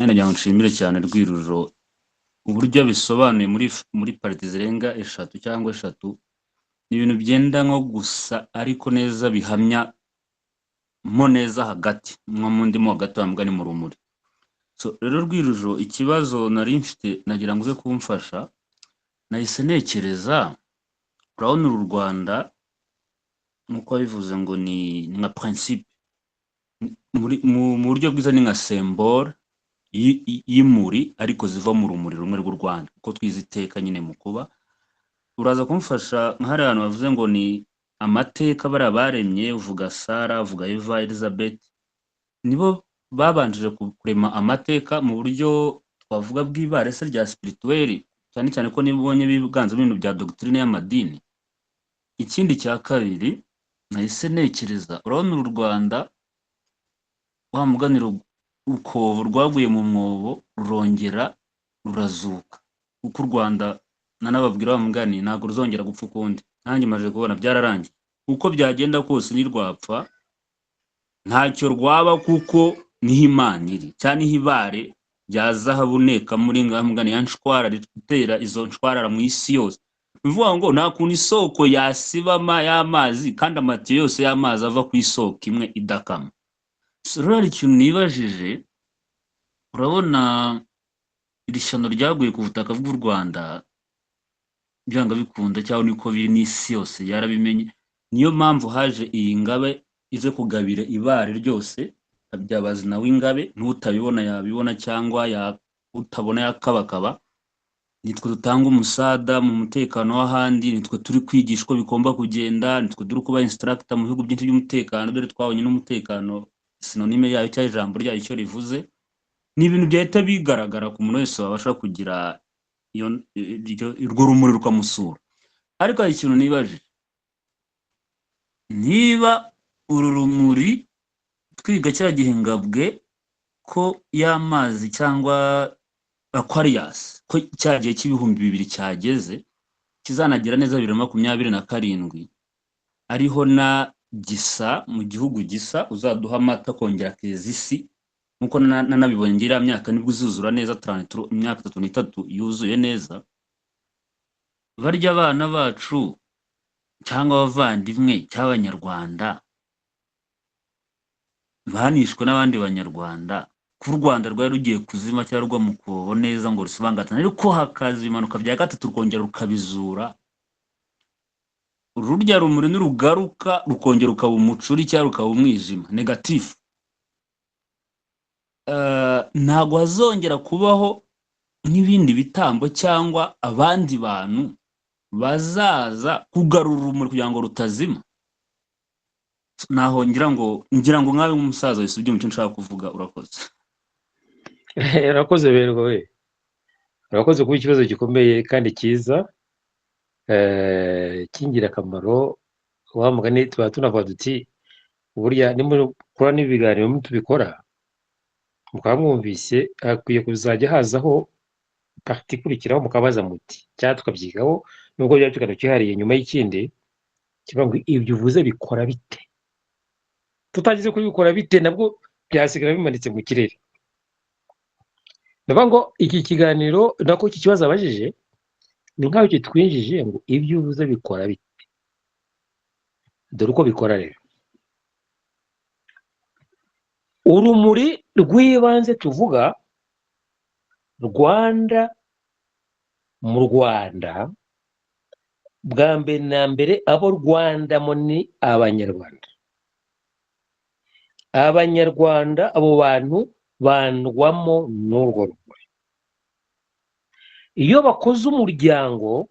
ngira ngo nshimire cyane Rwirujo uburyo bisobanuye muri parti zirenga 3 cyangwa 4, ni ibintu byenda nko gusa ariko neza bihamya mo neza hagati mwo mundi mo hagati bambwa ni mu rumuri. So rero Rwirujo ikibazo nari mfite nagira ngo uze kumfasha, nahise nekereza urabona uru Rwanda nkuko bivuze ngo ni nka principe mu buryo bwiza, ni nka symbole y'imuri ariko ziva mu rumuri rumwe rw'u Rwanda uko twiziteka nyine mu kuba. Uraza kumfasha nk'ahari abantu bavuze ngo ni amateka bari baremye, uvuga Sara, uvuga Eva, Elizabeth, nibo babanjije kurema amateka mu buryo twavuga bw'ibarese rya spirituel, cyane cyane ko nibonye biganza ibintu bya doctrine y'amadini. Ikindi cya kabiri nahise nekereza, urabona uru Rwanda wa muganiro ukobo rwaguye mu mwobo rurongera rurazuka, kuko u Rwanda nanababwira bamugani ntabwo ruzongera gupfa ukundi. Nanjye maje kubona byararangiye, uko byagenda kose ni rwapfa ntacyo rwaba, kuko niho Imana iri, cyane hibare bya zahabu neka muri ngamugani yanshwara ritera izo nshwarara mu isi yose. Bivuga ngo nta kuntu isoko yasibama y'amazi kandi amatiyo yose y'amazi ava ku isoko imwe idakama. Rero ikintu nibajije, urabona iri shyano ryaguye ku butaka bw'u Rwanda byanga bikunda cyangwa niko biri n'isi yose yarabimenye. Niyo mpamvu haje iyi ngabe ize kugabira ibare ryose, abyabazi nawe ingabe n'utabibona yabibona cyangwa utabona yakabakaba. Nitwe dutanga umusada mu mutekano w'ahandi, nitwe turi kwigisha uko bigomba kugenda, nitwe turi kuba instructor mu bihugu byinshi by'umutekano. Dore twabonye n'umutekano sinonime yayo cyangwa ijambo ryayo icyo rivuze. Ni ibintu byahita bigaragara ku muntu wese wabasha kugira urwo rumuri rukamusura. Ariko hari ikintu nibaje, niba uru rumuri twiga cya gihingabwe ko y'amazi cyangwa Aquarius ko cyagiye cy'ibihumbi 2 cyageze, kizanagira neza 2027 ariho na gisa mu gihugu gisa uzaduha amata kongera keza isi, nkuko nanabibonye ngira myaka nibwo uzuzura neza imyaka 33 yuzuye neza. Barya abana bacu cyangwa abavandimwe cy'abanyarwanda banishwe n'abandi banyarwanda ko u Rwanda rwari rugiye kuzima cyangwa rugwa mu kubobo neza ngo rusibangatane, ariko hakaza ibimanuka bya gatatu rukongera rukabizura. Rurya rumuri nirugaruka rukongera rukaba umucuri cyangwa rukaba umwijima negatifu. Ntabwo hazongera kubaho n'ibindi bitambo cyangwa abandi bantu bazaza kugarura urumuri kugira ngo rutazima. Naho ngira ngo nkawe nk'umusaza wese ubyumva icyo nshaka kuvuga. Urakoze. urakoze berwa we, urakoze kuba ikibazo gikomeye kandi cyiza cy'ingirakamaro. wa mugani tuba tunavuga duti burya nimukora n'ibiganiro tubikora mukaba mwumvise hakwiye kuzajya hazaho parti ikurikiraho mukabaza muti cyangwa tukabyigaho nubwo byaba ikiganiro cyihariye nyuma y'ikindi kivuga ngo ibyo uvuze bikora bite. Tutagize kubikora bite nabwo byasigara bimanitse mu kirere. Ndavuga ngo iki kiganiro nako iki kibazo abajije ni nkaho kitwinjije ngo ibyo uvuze bikora bite. Dore uko bikora rero. Urumuri rw'ibanze tuvuga Rwanda, mu Rwanda bwa mbere na mbere abo Rwanda mo ni Abanyarwanda. Abanyarwanda abo bantu bandwamo n'urwo rumuri. Iyo bakoze umuryango,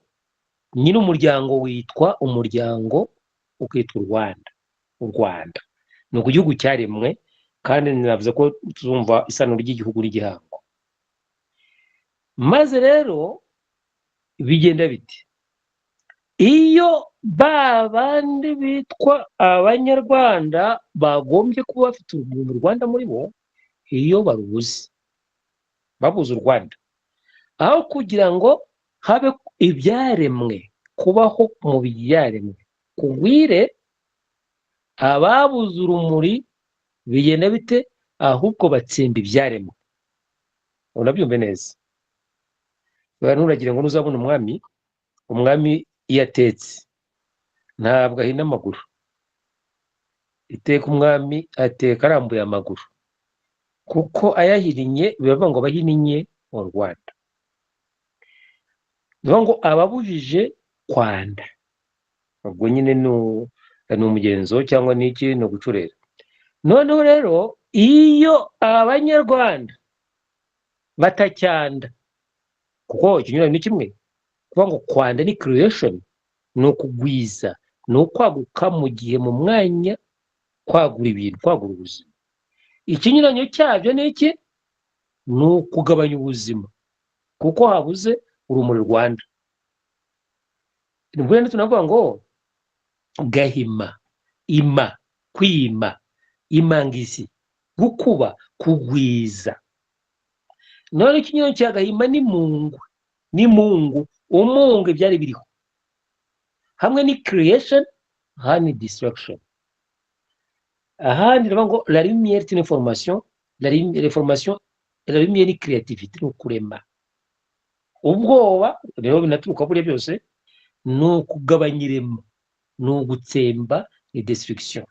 nyine umuryango witwa umuryango ukitwa u Rwanda. U Rwanda ni ku gihugu cyaremwe kandi navuze ko tuzumva isano ry'igihugu n'igihango. Maze rero bigenda biti iyo babandi bitwa Abanyarwanda bagombye kuba bafite urumuri mu Rwanda muri bo, iyo barubuze babuze u Rwanda, aho kugira ngo habe ibyaremwe kubaho mu byaremwe kugwire, ababuze urumuri bigenda bite? Ahubwo batsemba ibyaremwe. Unabyumve neza. Abantu uragira ngo nuzabona umwami iyo atetse ntabwo ahina amaguru. Iteka umwami ateka arambuye amaguru, kuko ayahinnye bivuga ngo abahinnye mu Rwanda. Bivuga ngo ababujije kwanda, ubwo nyine ni umugenzo cyangwa n'iki, ni ugucurera. Noneho rero iyo Abanyarwanda batacyanda, kuko ikinyuranye ni kimwe, kuvuga ngo kwanda ni creation, ni ukugwiza, ni ukwaguka mu gihe mu mwanya, kwagura ibintu, kwagura ubuzima. Ikinyuranyo cyabyo ni iki? Ni ukugabanya ubuzima, kuko habuze urumuri Rwanda. Nibwo tunavuga ngo gahima, ima, kwima, imangisi, gukuba, kugwiza. None ikinyuranyo cya gahima ni mungu, ni mungu, umungu ibyari biriho. Hamwe ni creation, ahandi ni destruction. Ahandi ndavuga ngo la lumière c'est une information, la lumière ni creativité, ni ukurema. Ubwoba rero binaturuka buriya byose ni ukugabanya irema, ni ugutsemba, ni destruction.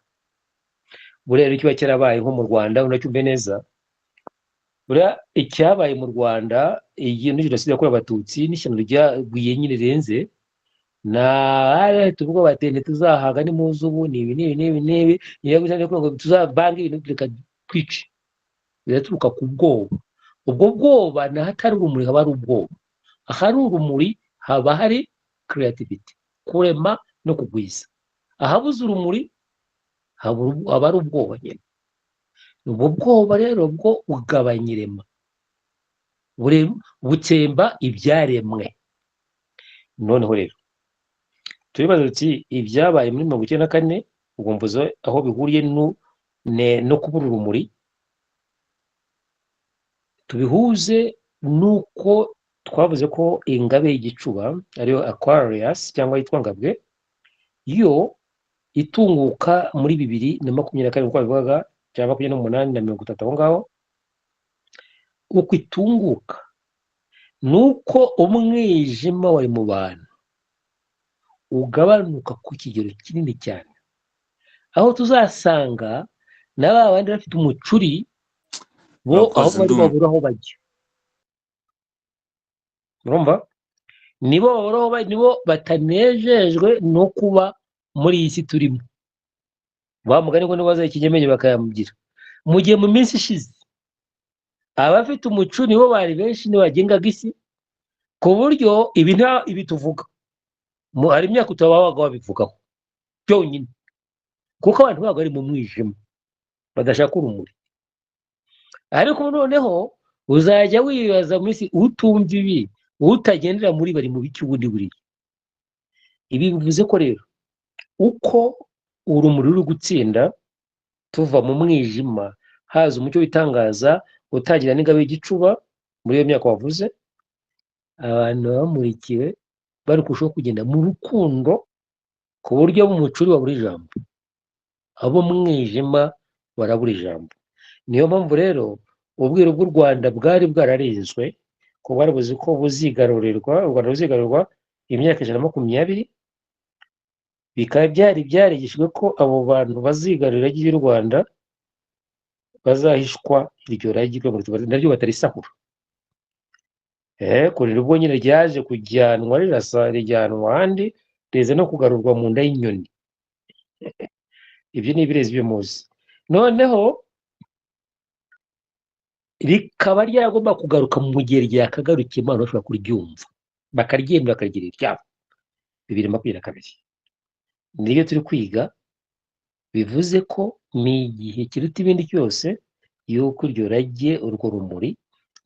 Buriya rero kiba cyarabaye nko mu Rwanda, unacyumve neza. Buriya icyabaye mu Rwanda iyi ni jenoside yakorewe Abatutsi n'ishyano ryagwiye nyine renze, na tuvuga batende tuzahaga ni muzubu nibi niyo gusanga ngo tuzabanga ibintu reka twice. Biraturuka ku bwoba. Ubwo bwoba na hatari urumuri haba ari ubwoba. Ahari urumuri haba hari creativity, kurema no kugwiza. Ahabuze urumuri haba ari ubwoba nyine. Ubwo bwoba rero bwo ugabanya irema, butsemba ibyaremwe. Noneho rero turibaza tuti ibyabaye muri 1994 ubwo mvuze aho bihuriye no kubura urumuri, tubihuze nuko twavuze ko ingabe y'igicuba ariyo Aquarius cyangwa yitwa ngabwe, yo itunguka muri 2024 uko bivugaga cyangwa 28 na 30 aho ngaho. Uko itunguka nuko umwijima wari mu bantu ugabanuka ku kigero kinini cyane, aho tuzasanga n'abandi bafite umucuri bo aho urakoze bari ndumva babura aho bajya, urumva, nibo babura aho bajya, nibo batanejejwe no kuba muri iyi si turimo. Wa mugani ngo nibaza ikinyamenyo bakayamugira. Mu gihe mu minsi ishize abafite umuco nibo bari benshi, nibo bagengaga isi, ku buryo ibi tuvuga hari imyaka utabaga wabivugaho byonyine, kuko abantu babaga bari mu mwijima badashaka urumuri. Ariko noneho uzajya wibaza mu isi utumva ibi, utagendera muri bari mu biki ubundi buriya. Ibi bivuze ko rero uko urumuri ruri gutsinda tuva mu mwijima haza umucyo w'itangaza utangira n'ingabe y'igicuba, muri iyo myaka wavuze abantu bamurikiwe bari kurushaho kugenda mu rukundo, ku buryo mu mucuri babura ijambo, abo mu mwijima barabura ijambo. Niyo mpamvu rero ubwiru bw'u Rwanda bwari bwararinzwe, ko bari buzi ko buzigarurirwa, u Rwanda ruzigarurirwa imyaka 120, bikaba byari byarigishijwe ko abo bantu bazigarurira ry'u Rwanda bazahishwa iryo ragi naryo batarisahura. Kurira ubwo nyine ryaje kujyanwa rirasa rijyanwa ahandi, riza no kugarurwa mu nda y'inyoni. Ibyo ni ibirezi byo muzi. Noneho rikaba ryagomba kugaruka mu gihe ryakagarukiye, abantu bashobora kuryumva bakaryemera bakagira iryabo. 2022 niyo turi kwiga, bivuze ko ni igihe kiruta ibindi cyose yuko iryo rage urwo rumuri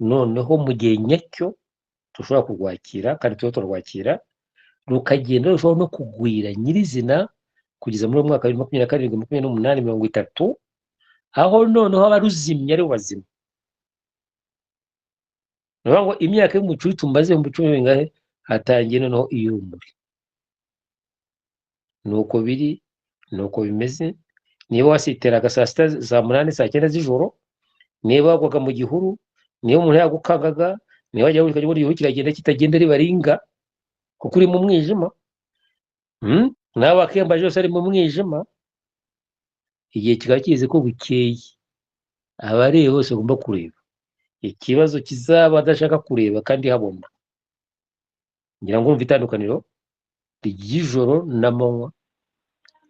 noneho mu gihe nyacyo dushobora kurwakira, kandi tuba turwakira rukagenda rushobora no kugwira nyirizina kugeza muri mwaka 2027, 2028, 2030, aho noneho abaruzimya ari bazima. Ngo imyaka y'umucuri tumaze mu 10 bingahe hatangiye noneho iy'urumuri. Nuko biri, nuko bimeze. Niba wasiteraga saa 6, saa 8, saa 9 z'ijoro, niba wagwaga mu gihuru, niba umuntu yagukangaga, niba wajya wurika igihuru kiragenda kitagenda ribaringa kuko uri mu mwijima, nawe akemba byose ari mu mwijima, igihe kikaba kizi ko bukeye abareba bose bagomba kureba. Ikibazo kizaba adashaka kureba kandi habona. Ngira ngo umva itandukaniro ry'ijoro n'amanywa,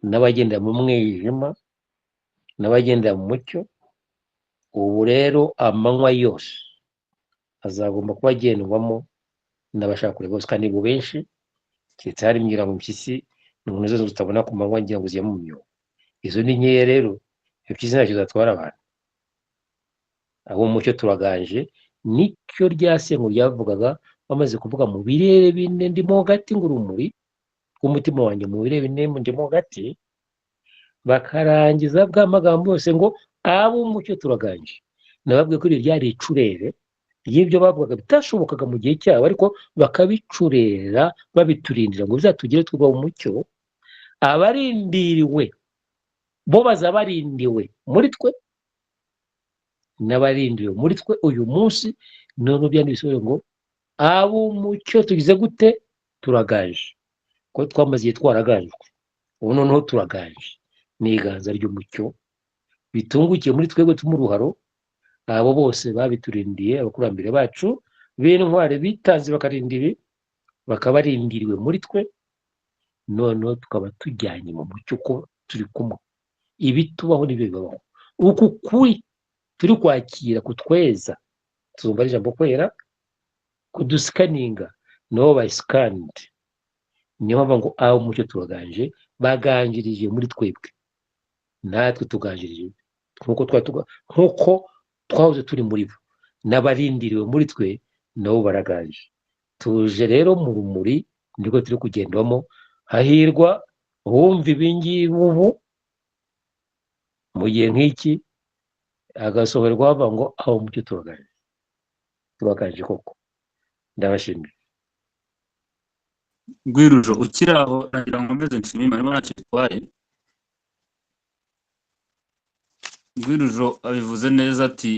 n'abagenda mu mwijima n'abagenda mu mucyo. Ubu rero amanywa yose azagomba kuba agendwamo n'abashaka kureba bose, kandi bo benshi, keretse hari ngira mu mpyisi n'umuntu zose tutabona ku manywa ngira ngo ziyemo myo. Izo ni nkeya rero, impyisi ntacyo zatwara abantu. Abo mucyo turaganje, nicyo ryasengo ryavugaga bamaze kuvuga mu birere bine ndimo hagati ngurumuri rw'umutima wanjye, mu birere bine ndimo hagati, bakarangiza bwa magambo yose ngo abo mucyo turaganje. Nababwiye ko ryari icurere y'ibyo bavugaga bitashobokaga mu gihe cyabo, ariko bakabicurera babiturindira ngo bizatugire twuba umucyo. Abarindiriwe bo bazabarindiwe muri twe, n'abarindiriwe muri twe uyu munsi. None byanditswe ngo abo mucyo tugize gute, turagaje. Ko twamaze igihe twaragajwe, ubu noneho turagaje n'iganza ry'umucyo bitungukiye muri twebwe tumuruharo. Abo bose babiturindiye, abakurambere bacu b'intware bitanze bakarindira, bakabarindiriwe muri twe. Noneho tukaba tujyanye mu mucyo ko turi kumwe. Ibi tubaho n'ibyo bibaho. Uku kuri turi kwakira kutweza, tuzumva ari ijambo kwera, kudusikaninga no bayisikandi. Niyo mpamvu ngo aho umucyo turaganje, baganjirije muri twebwe, natwe tuganjirije nk'uko twahoze turi muri bo, n'abarindiriwe muri twe nabo baraganje. Tuje rero mu rumuri, nibwo turi kugendwamo. Hahirwa wumva ibingibi ubu mu gihe nk'iki, agasohorwa hava ngo aho umucyo turaganje koko. Ndabashimira. Rwirujo ukiri aho nagira ngo mbeze nshimire Imana ntacyo bitwaye. Rwirujo abivuze neza ati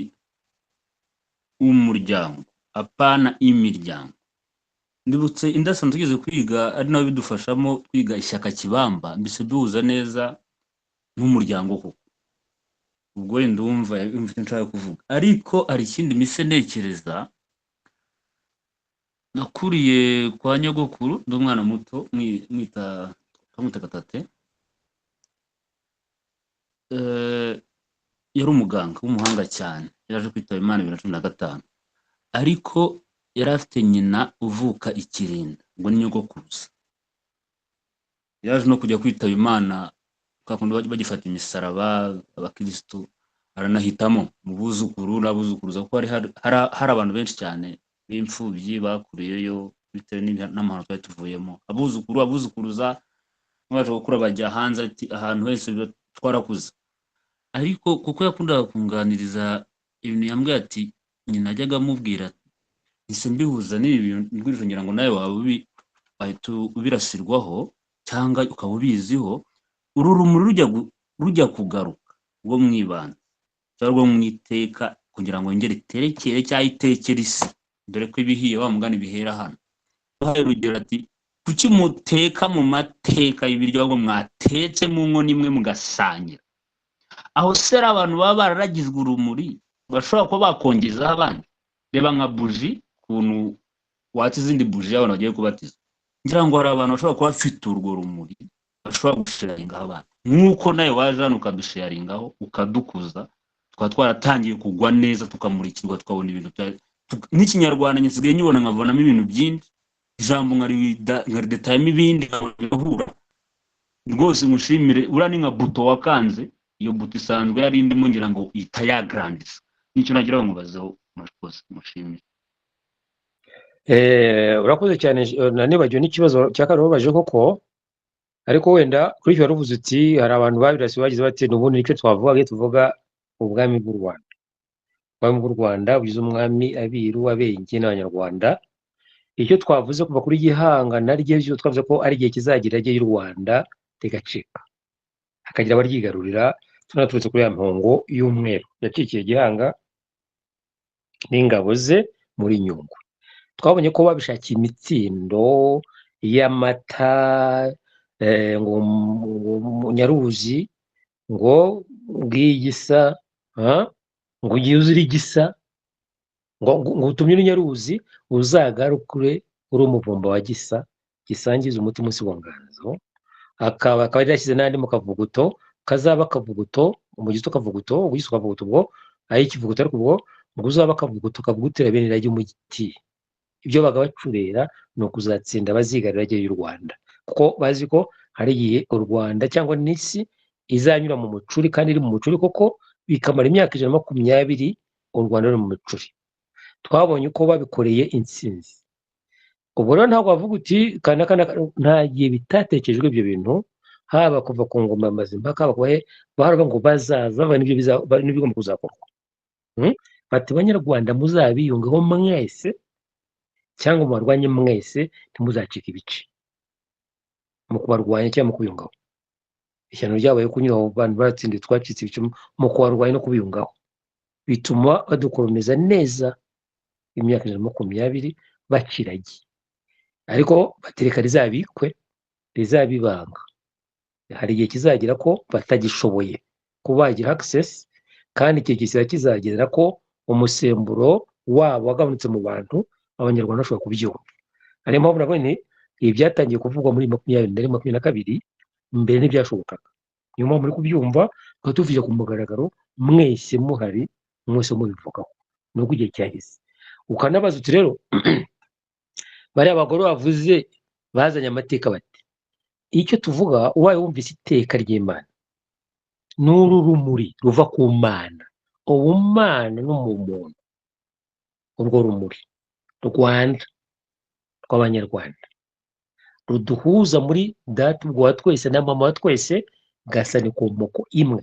umuryango apana imiryango. Ndibutse indasanzwe tugeze kwiga, ari nawe bidufashamo kwiga ishyaka kibamba, mbese duhuza neza n'umuryango koko. ubwo wenda wumva icyo nshaka kuvuga ariko hari ikindi mise ntekereza nakuriye kwa nyogokuru ndi umwana muto twamwitaga tate yari umuganga w'umuhanga cyane yaje kwitaba Imana 2015 ariko yari afite nyina uvuka ikirinda ngo ni nyogokuruza yaje no kujya kwitaba Imana kakundi bagifata imisaraba abakristo aranahitamo mu buzukuru n'abuzukuruza kuko hari abantu benshi cyane b'imfubyi bakuriyeyo bitewe n'amahano twari tuvuyemo abuzukuruza baje gukura bajya hanze ati ahantu hose twarakuze ariko kuko yakundaga kunganiriza ibintu yambwiye ati nyina ajyaga amubwira ise mbihuza n'ibi bintu ngira ngo nawe waba ubirasirwaho cyangwa ukaba ubiziho uru rumuri rujya kugaruka ubwo mwibanda cyangwa mu iteka kugira ngo ngere terekere cyangwa itekere isi dore ko ibihiye wa mugani bihera hano bahaye urugero ati kuki muteka mu mateka y'ibiryo ahubwo mwatetse mu nkono imwe mugasangira aho sera abantu baba bararagizwe urumuri bashobora kuba bakongezaho abandi reba nka buji kuntu watse izindi buji abantu bagiye kubatiza ngira ngo hari abantu bashobora kuba bafite urwo rumuri bashobora gusharingaho abantu nk'uko nawe waje hano ukadusharingaho ukadukuza tukaba twaratangiye kugwa neza tukamurikirwa tukabona ibintu n'ikinyarwanda nyisigaye nyibona nkabonamo ibintu byinshi ijambo nkaridetayemo ibindi nkahura rwose mushimire uriya ni nka buto wakanze iyo buto isanzwe yari indimo ngira ngo itayagrandisa nicyo nagira ngo mubazeho rwose mushimire urakoze cyane nanibagiwe n'ikibazo cya kabiri wabaje koko ariko wenda kuri icyo waruvuze uti hari abantu babirasi bagize bati n'ubundi nicyo twavuga tuvuga ubwami bw'u Rwanda ubwami bw'u Rwanda bugize umwami abiru abenge n'abanyarwanda icyo twavuze kuva kuri Gihanga naryo byo twavuze ko ari igihe kizagira rye y'u Rwanda rigacika hakagira abaryigarurira tunaturutse kuri ya mpongo y'umweru yacikiye Gihanga n'ingabo ze muri Nyungwe twabonye ko babishakiye imitsindo y'amata ngo Nyaruzi ngo ngigisa ngo ugiye uzira igisa ngo utumye Nyaruzi uzagarukure uri umuvumba wa gisa gisangiza umutima usi wa nganzo akaba yarashyize n'andi mu kavuguto kazaba kavuguto umugito kavuguto ugisa kavuguto ubwo ayi kivuguto ariko ubwo ngo uzaba kavuguto kavugutira bene rajye mu giti ibyo baga bacurera no kuzatsinda bazigarira rye y'u Rwanda kuko bazi ko hari igihe u Rwanda cyangwa n'isi izanyura mu mucuri kandi iri mu mucuri koko bikamara imyaka 120 u Rwanda ruri mu mucuri twabonye uko babikoreye intsinzi ubwo rero ntabwo bavuga uti kana nta gihe bitatekejwe ibyo bintu haba kuva ku ngoma mazimpaka baravuga ngo bazaza n'ibigomba kuzakorwa bati banyarwanda muzabiyungeho mwese cyangwa mubarwanye mwese ntimuzacika ibice mu kubarwanya cyangwa mu kubiyungaho ishyano ryabaye kunyura mu bantu baratsindiye twacitse ibice mu kubarwanya no kubiyungaho bituma badukoromeza neza imyaka 120 bakiragi ariko batereka rizabibanga hari igihe kizagira ko batagishoboye kubagira access kandi igihe kizagera ko umusemburo wabo wagabanutse mu bantu abanyarwanda bashobora kubyumva ariyo mpamvu nabone ibi byatangiye kuvugwa muri 2022 mbere ntibyashobokaga niyo mpamvu muri kubyumva ko tuvuye ku mugaragaro mwese muhari mwese mubivugaho nuko igihe cyahise ukanabaza uti rero bari abagore bavuze bazanye amateka bati icyo tuvuga ubaye wumvise iteka ry'Imana n'uru rumuri ruva ku Mana ubumana no mu muntu urwo rumuri Rwanda rw'abanyarwanda ruduhuza muri data ubwo wa twese na mama wa twese gasani ku moko imwe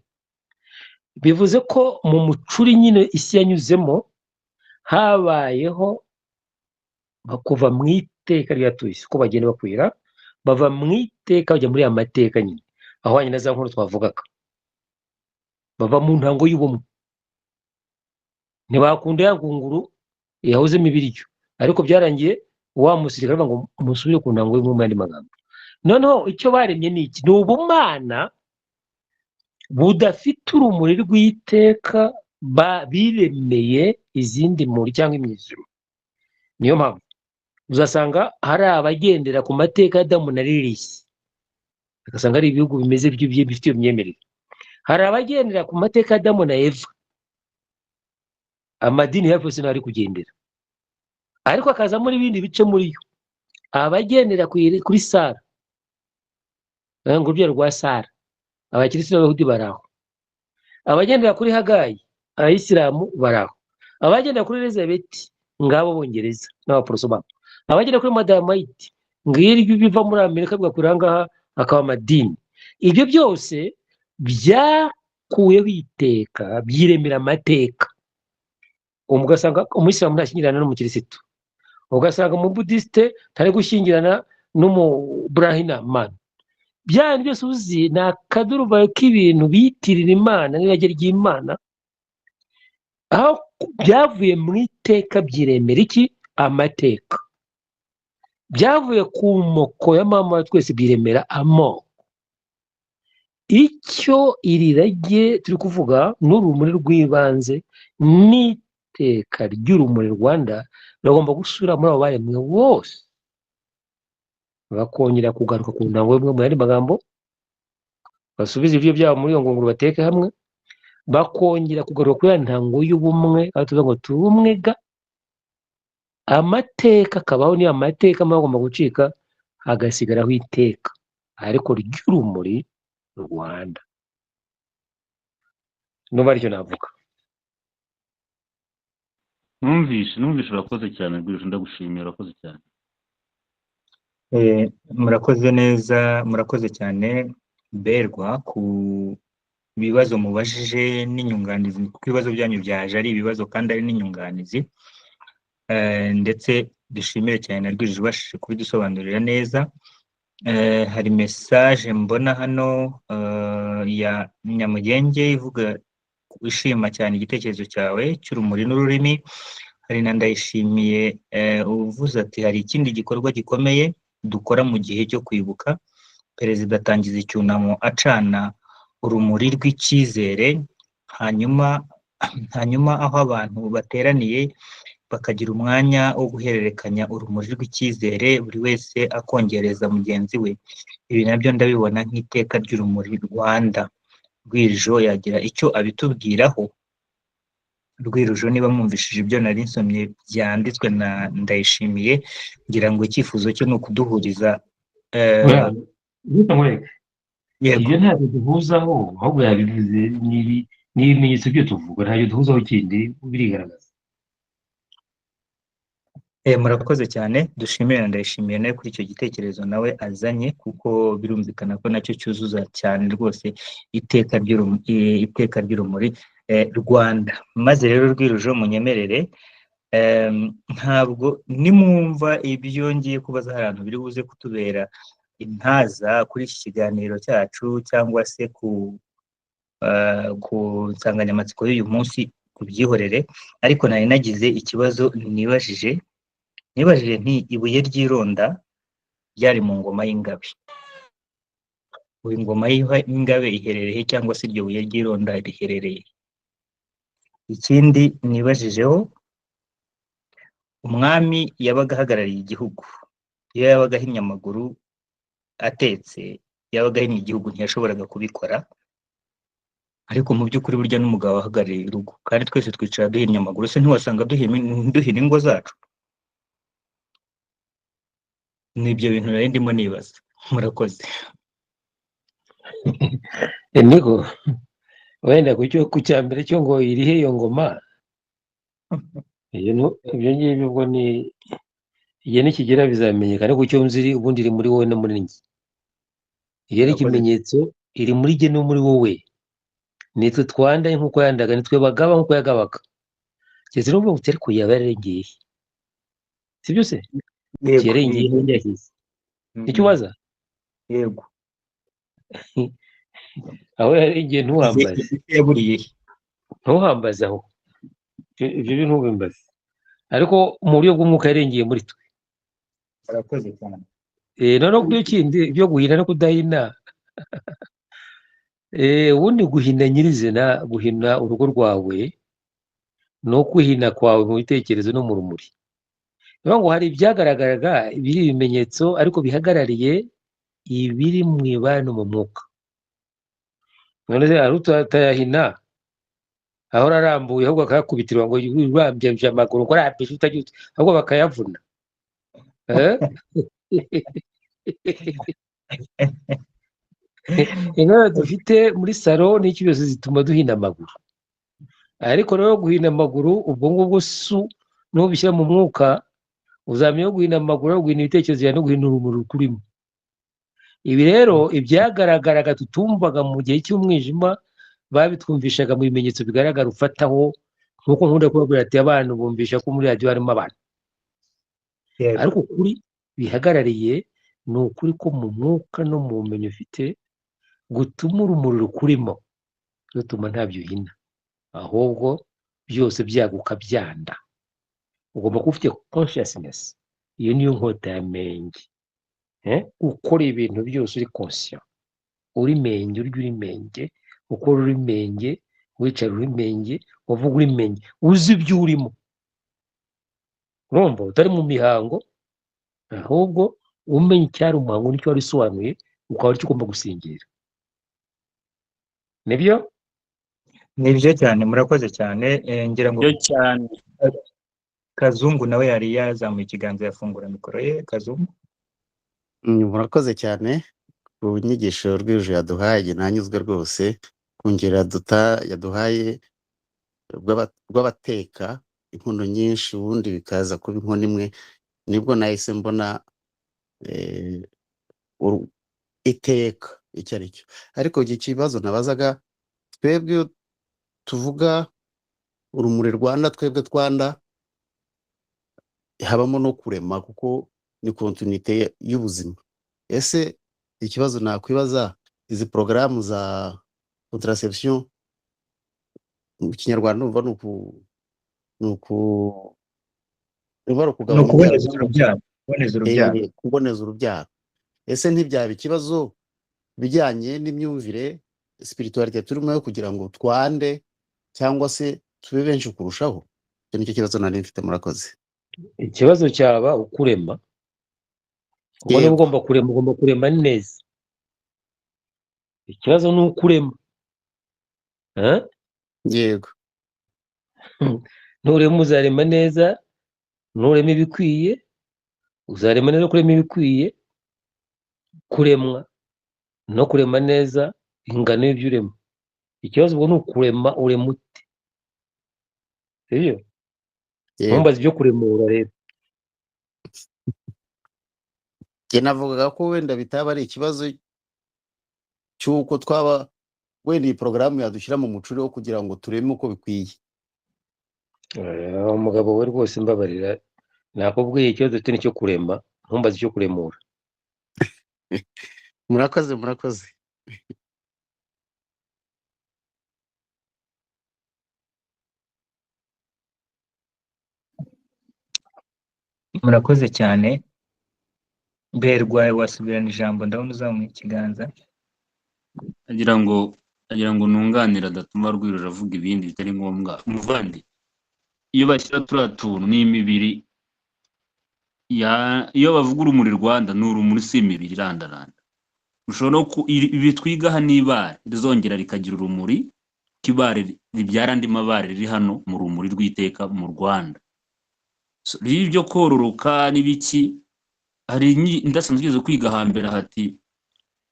bivuze ko mu mucuri nyine isi yanyuzemo habayeho bakuva mu iteka ryatuyise ko bagenda bakwira bava mu iteka bajya muri amateka nyine aho hanyine za nkuru twavugaga bava mu ntango y'ubumwe ntibakunda ya ngunguru yahozemo ibiryo ariko byarangiye wa musirikare ngo musubire ku ntango y'ubumwe andi magambo noneho icyo baremye ni iki ni ubumana budafite urumuri rw'iteka biremeye izindi muri cyangwa imyizuma. Niyo mpamvu uzasanga hari abagendera ku mateka ya Adamu na Lilith, ugasanga ari ibihugu bimeze bifite iyo myemerere. Hari abagendera ku mateka ya Adamu na Eva, amadini hafi yose ntari kugendera, ariko akazamo n'ibindi bice muri yo. Abagendera kuri Sara, ngo urubyaro rwa Sara, abakirisitu n'abayahudi baraho. Abagendera kuri Hagayi, abayisilamu baraho. Abagendera kuri Elizabeti, ngabo Bongereza n'abaporoso babo. Abagendera kuri Madamite, ngiryo biva muri Amerika bigakurira ngaha hakaba amadini. Ibyo byose byakuweho iteka, byiremera amateka. Ugasanga umuyisilamu ntashyingirana n'umukirisitu, ugasanga umubudisite ntari gushyingirana n'umubrahinamani. Bya bintu byose uzi ni akaduruvayo k'ibintu bitirira Imana n'irage ry'Imana, aho byavuye mu iteka byiremera iki? Amateka. Byavuye ku moko ya mama wa twese byiremera amoko. Icyo iri rage turi kuvuga n'urumuri rw'ibanze n'iteka ry'urumuri Rwanda bagomba gusubira muri abo baremwe bose, bakongera kugaruka ku ntango y'ubumwe. Mu yandi magambo, basubize ibyo byabo muri iyo ngunguru bateke hamwe, bakongera kugaruka kuri ya ntango y'ubumwe, aho tuvuga ngo turi umwe ga. Amateka akabaho, niyo amateka amwe agomba gucika, hagasigaraho iteka ariko ry'urumuri Rwanda. Nuba aricyo navuga. numvise urakoze cyane rwose, ndagushimira, urakoze cyane. Murakoze neza, murakoze cyane Berwa ku bibazo mubajije n'inyunganizi, kuko ibibazo byanyu byaje ari ibibazo kandi ari n'inyunganizi. Ndetse dushimire cyane Rwije ubashije kubidusobanurira neza. Hari message mbona hano ya Nyamugenge ivuga wishima cyane igitekerezo cyawe cy'urumuri n'ururimi. Hari na Ndayishimiye uvuze ati hari ikindi gikorwa gikomeye dukora mu gihe cyo kwibuka. Perezida atangiza icyunamo acana urumuri rw'icyizere, hanyuma aho abantu bateraniye bakagira umwanya wo guhererekanya urumuri rw'icyizere, buri wese akongereza mugenzi we. Ibi nabyo ndabibona nk'iteka ry'urumuri Rwanda. Rwirijo yagira icyo abitubwiraho. Rwirijo, niba mwumvishije ibyo nari nsomye byanditswe na Ndayishimiye, ngira ngo icyifuzo cye ni ukuduhuriza. Ibyo ntabwo duhuzaho, ahubwo yabivuze n'ibimenyetso byo tuvuga, ntabyo duhuzaho kindi birigaragaza. Murakoze cyane, dushimire na Ndayishimiye nawe kuri icyo gitekerezo nawe azanye, kuko birumvikana ko nacyo cyuzuza cyane rwose iteka ry'urumuri Rwanda. Maze rero Rwirijo munyemerere, ntabwo nimwumva ibyo ngiye kubaza hari ahantu biri buze kutubera intaza kuri iki kiganiro cyacu, cyangwa se ku nsanganyamatsiko y'uyu munsi, kubyihorere. Ariko nari nagize ikibazo nibajije nti ibuye ry'ironda ryari mu ngoma y'Ingabe. Ingoma y'Ingabe iherereye cyangwa se iryo buye ry'ironda riherereye? Ikindi nibajijeho, umwami yabaga ahagarariye igihugu, iyo yabaga ahinnye amaguru atetse, yabaga ahinnye igihugu, ntiyashoboraga kubikora. Ariko mu by'ukuri burya n'umugabo ahagarariye urugo, kandi twese twicara duhinnye amaguru, se ntiwasanga duhina ingo zacu? Nibyo bintu nari ndimo nibaza. Murakoze. Niko wenda ku cya mbere cyo ngo irihe iyo ngoma, ibyo ngibyo ubwo ni igihe nikigera bizamenyekana, kuko icyo nzi ubundi iri muri wowe no muri njye. Iyo ari ikimenyetso iri muri jye no muri wowe. Nitwe twandaye nk'uko yandaga, nitwe bagaba nk'uko yagabaga. Keze n'ubwo utari kuyabarengeye, sibyo se? Kirengeye n'inyahizi. Icyo ubaza? Yego. Aho yarengeye ntuhambaze. Yaburiye. Ntuhambaze aho. Ibyo bintu ntubimbaze. Ariko mu buryo bw'umwuka yarengeye muri twe. Murakoze cyane. Noneho kuri kindi byo guhina no kudahina, ubundi guhina nyirizina, guhina urugo rwawe no kwihina kwawe mu bitekerezo no mu rumuri. Niyo ngo hari ibyagaragaraga biri ibimenyetso ariko bihagarariye ibiri mu ibara no mu mwuka. None se hari utayahina ahora arambuye ahubwo akayakubitirwa ngo urambye amaguru ngo arambije utagira ahubwo bakayavuna. Intore dufite muri salo n'iki byose zituma duhina amaguru, ariko rero guhina amaguru ubwo ngubwo n'ubishyira mu mwuka uzamenya guhina amaguru, guhina ibitekerezo no guhina urumuri rukurimo. Ibi rero ibyagaragaraga tutumvaga mu gihe cy'umwijima babitwumvishaga mu bimenyetso bigaragara ufataho, nk'uko nkunda kubabwira ati abantu bumvisha ko muri radiyo harimo abantu, ariko ukuri bihagarariye ni ukuri ko mu mwuka no mu bumenyi ufite gutuma urumuri rukurimo rutuma ntabyo uhina, ahubwo byose byaguka byanda. Ugomba kuba ufite consciousness, iyo niyo nkota ya menge. Ukora ibintu byose uri conscient, uri menge, urya uri menge, ukora uri menge, wicara uri menge, uvuga uri menge, uzi ibyo urimo. Urumva utari mu mihango, ahubwo umenya icyari umuhango n'icyo wari usobanuye, ukaba aricyo ugomba gusingira. Nibyo? Nibyo cyane, murakoze cyane. Ngira ngo cyane Kazungu nawe yari yazamuye ikiganza yafungura mikoro ye. Kazungu, murakoze cyane ku nyigisho rw'ejo yaduhaye, nanyuzwe rwose ku ngero yaduhaye rw'abateka inkono nyinshi ubundi bikaza kuba inkono imwe. Nibwo nahise mbona iteka icyo ari cyo. Ariko iki kibazo nabazaga, twebwe tuvuga urumuri Rwanda, twebwe Rwanda habamo no kurema kuko ni kontinite y'ubuzima. Ese ikibazo nakwibaza, izi porogaramu za contraception mu kinyarwanda numva ni ukuboneza urubyaro. Kuboneza urubyaro. Ese ntibyaba ikibazo bijyanye n'imyumvire spiritualite turimo yo kugira ngo twande cyangwa se tube benshi kurushaho? Icyo nicyo kibazo nari mfite. Murakoze. Ikibazo cyaba ukurema, ubwo niba ugomba kurema neza. Ikibazo ni ukurema. Yego. Nurema uzarema neza, nurema ibikwiye uzarema neza. Kurema ibikwiye, kuremwa no kurema neza ingano y'ibyo urema. Ikibazo ubwo ni ukurema, urema ute? Sibyo? Ntumbaze ibyo kuremura rero. Njye navugaga ko wenda bitaba ari ikibazo cy'uko twaba wenda iyi porogaramu yadushyira mu mucuri wo kugira ngo tureme uko bikwiye. Umugabo we rwose mbabarira, nakubwiye ikibazo cyo nicyo kurema, ntumbaze icyo kuremura. Murakoze. Murakoze cyane. Berwa wasubirana ijambo, ndabona uzamuye ikiganza. agira ngo nunganira adatuma Rwirura avuga ibindi bitari ngombwa. Muvandi, iyo bashyira turiya tuntu n'imibiri iyo bavuga urumuri Rwanda, ni urumuri si imibiri irandaranda. Ushobora ibi twiga hano ibare rizongera rikagira urumuri kibare ribyara andi mabare riri hano mu rumuri rw'iteka mu Rwanda. Ibyo kororoka n'ibiki, hari ndasanzwe zo kwiga hambere hati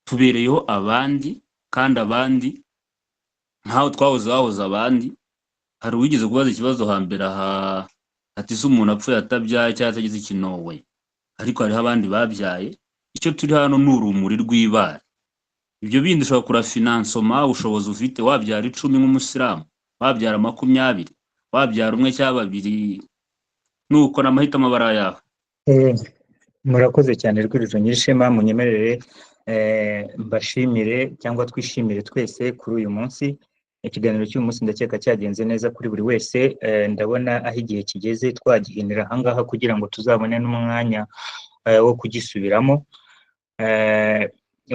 tubereyeho abandi kandi abandi ntaho twahoze abandi. Hari uwigeze kubaza ikibazo hambere ati se umuntu apfuye atabyaye cyangwa atagize ikinowe, ariko hariho abandi babyaye. Icyo turi hano ni urumuri rw'ibare. Ibyo bindi ushobora kurafinansoma ubushobozi ufite, wabyara 10 nk'umusilamu, wabyara 20, wabyara 1 cyangwa 2, nuko n'amahitamo abara yawe. Murakoze cyane Rwirura Nyirishema. Munyemerere mbashimire cyangwa twishimire twese kuri uyu munsi. Ikiganiro cy'uyu munsi ndakeka cyagenze neza kuri buri wese. Ndabona aho igihe kigeze twagihinira ahangaha kugira ngo tuzabone n'umwanya wo kugisubiramo.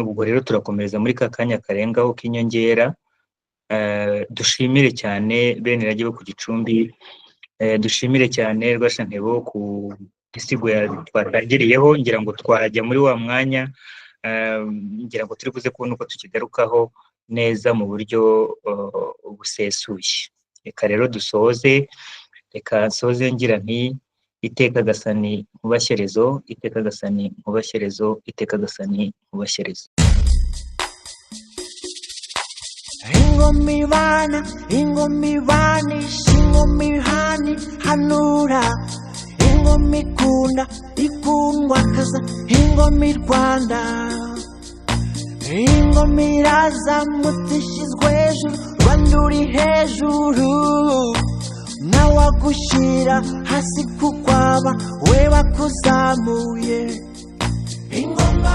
ubwo rero turakomereza muri ka kanya karengaho k'inyongera. Dushimire cyane bene irage bo ku Gicumbi, dushimire cyane Rwashantebo ku gisigo twatangiriyeho, ngira ngo twajya muri wa mwanya, ngira ngo turi buze kubona uko tukigarukaho neza mu buryo busesuye. Reka rero dusoze, reka nsoze ngira nti iteka gasani nkubashyerezo, iteka gasani nkubashyerezo, iteka gasani nkubashyerezo. Ingoma ibana ibanisha, ingoma ihani hanura, ingoma ikunda ikundwa kaza, ingoma irwanda, ingoma iraza mutishizwe hejuru, Rwanda uri hejuru, nawagushyira hasi kukwaba we bakuzamuye. Ingoma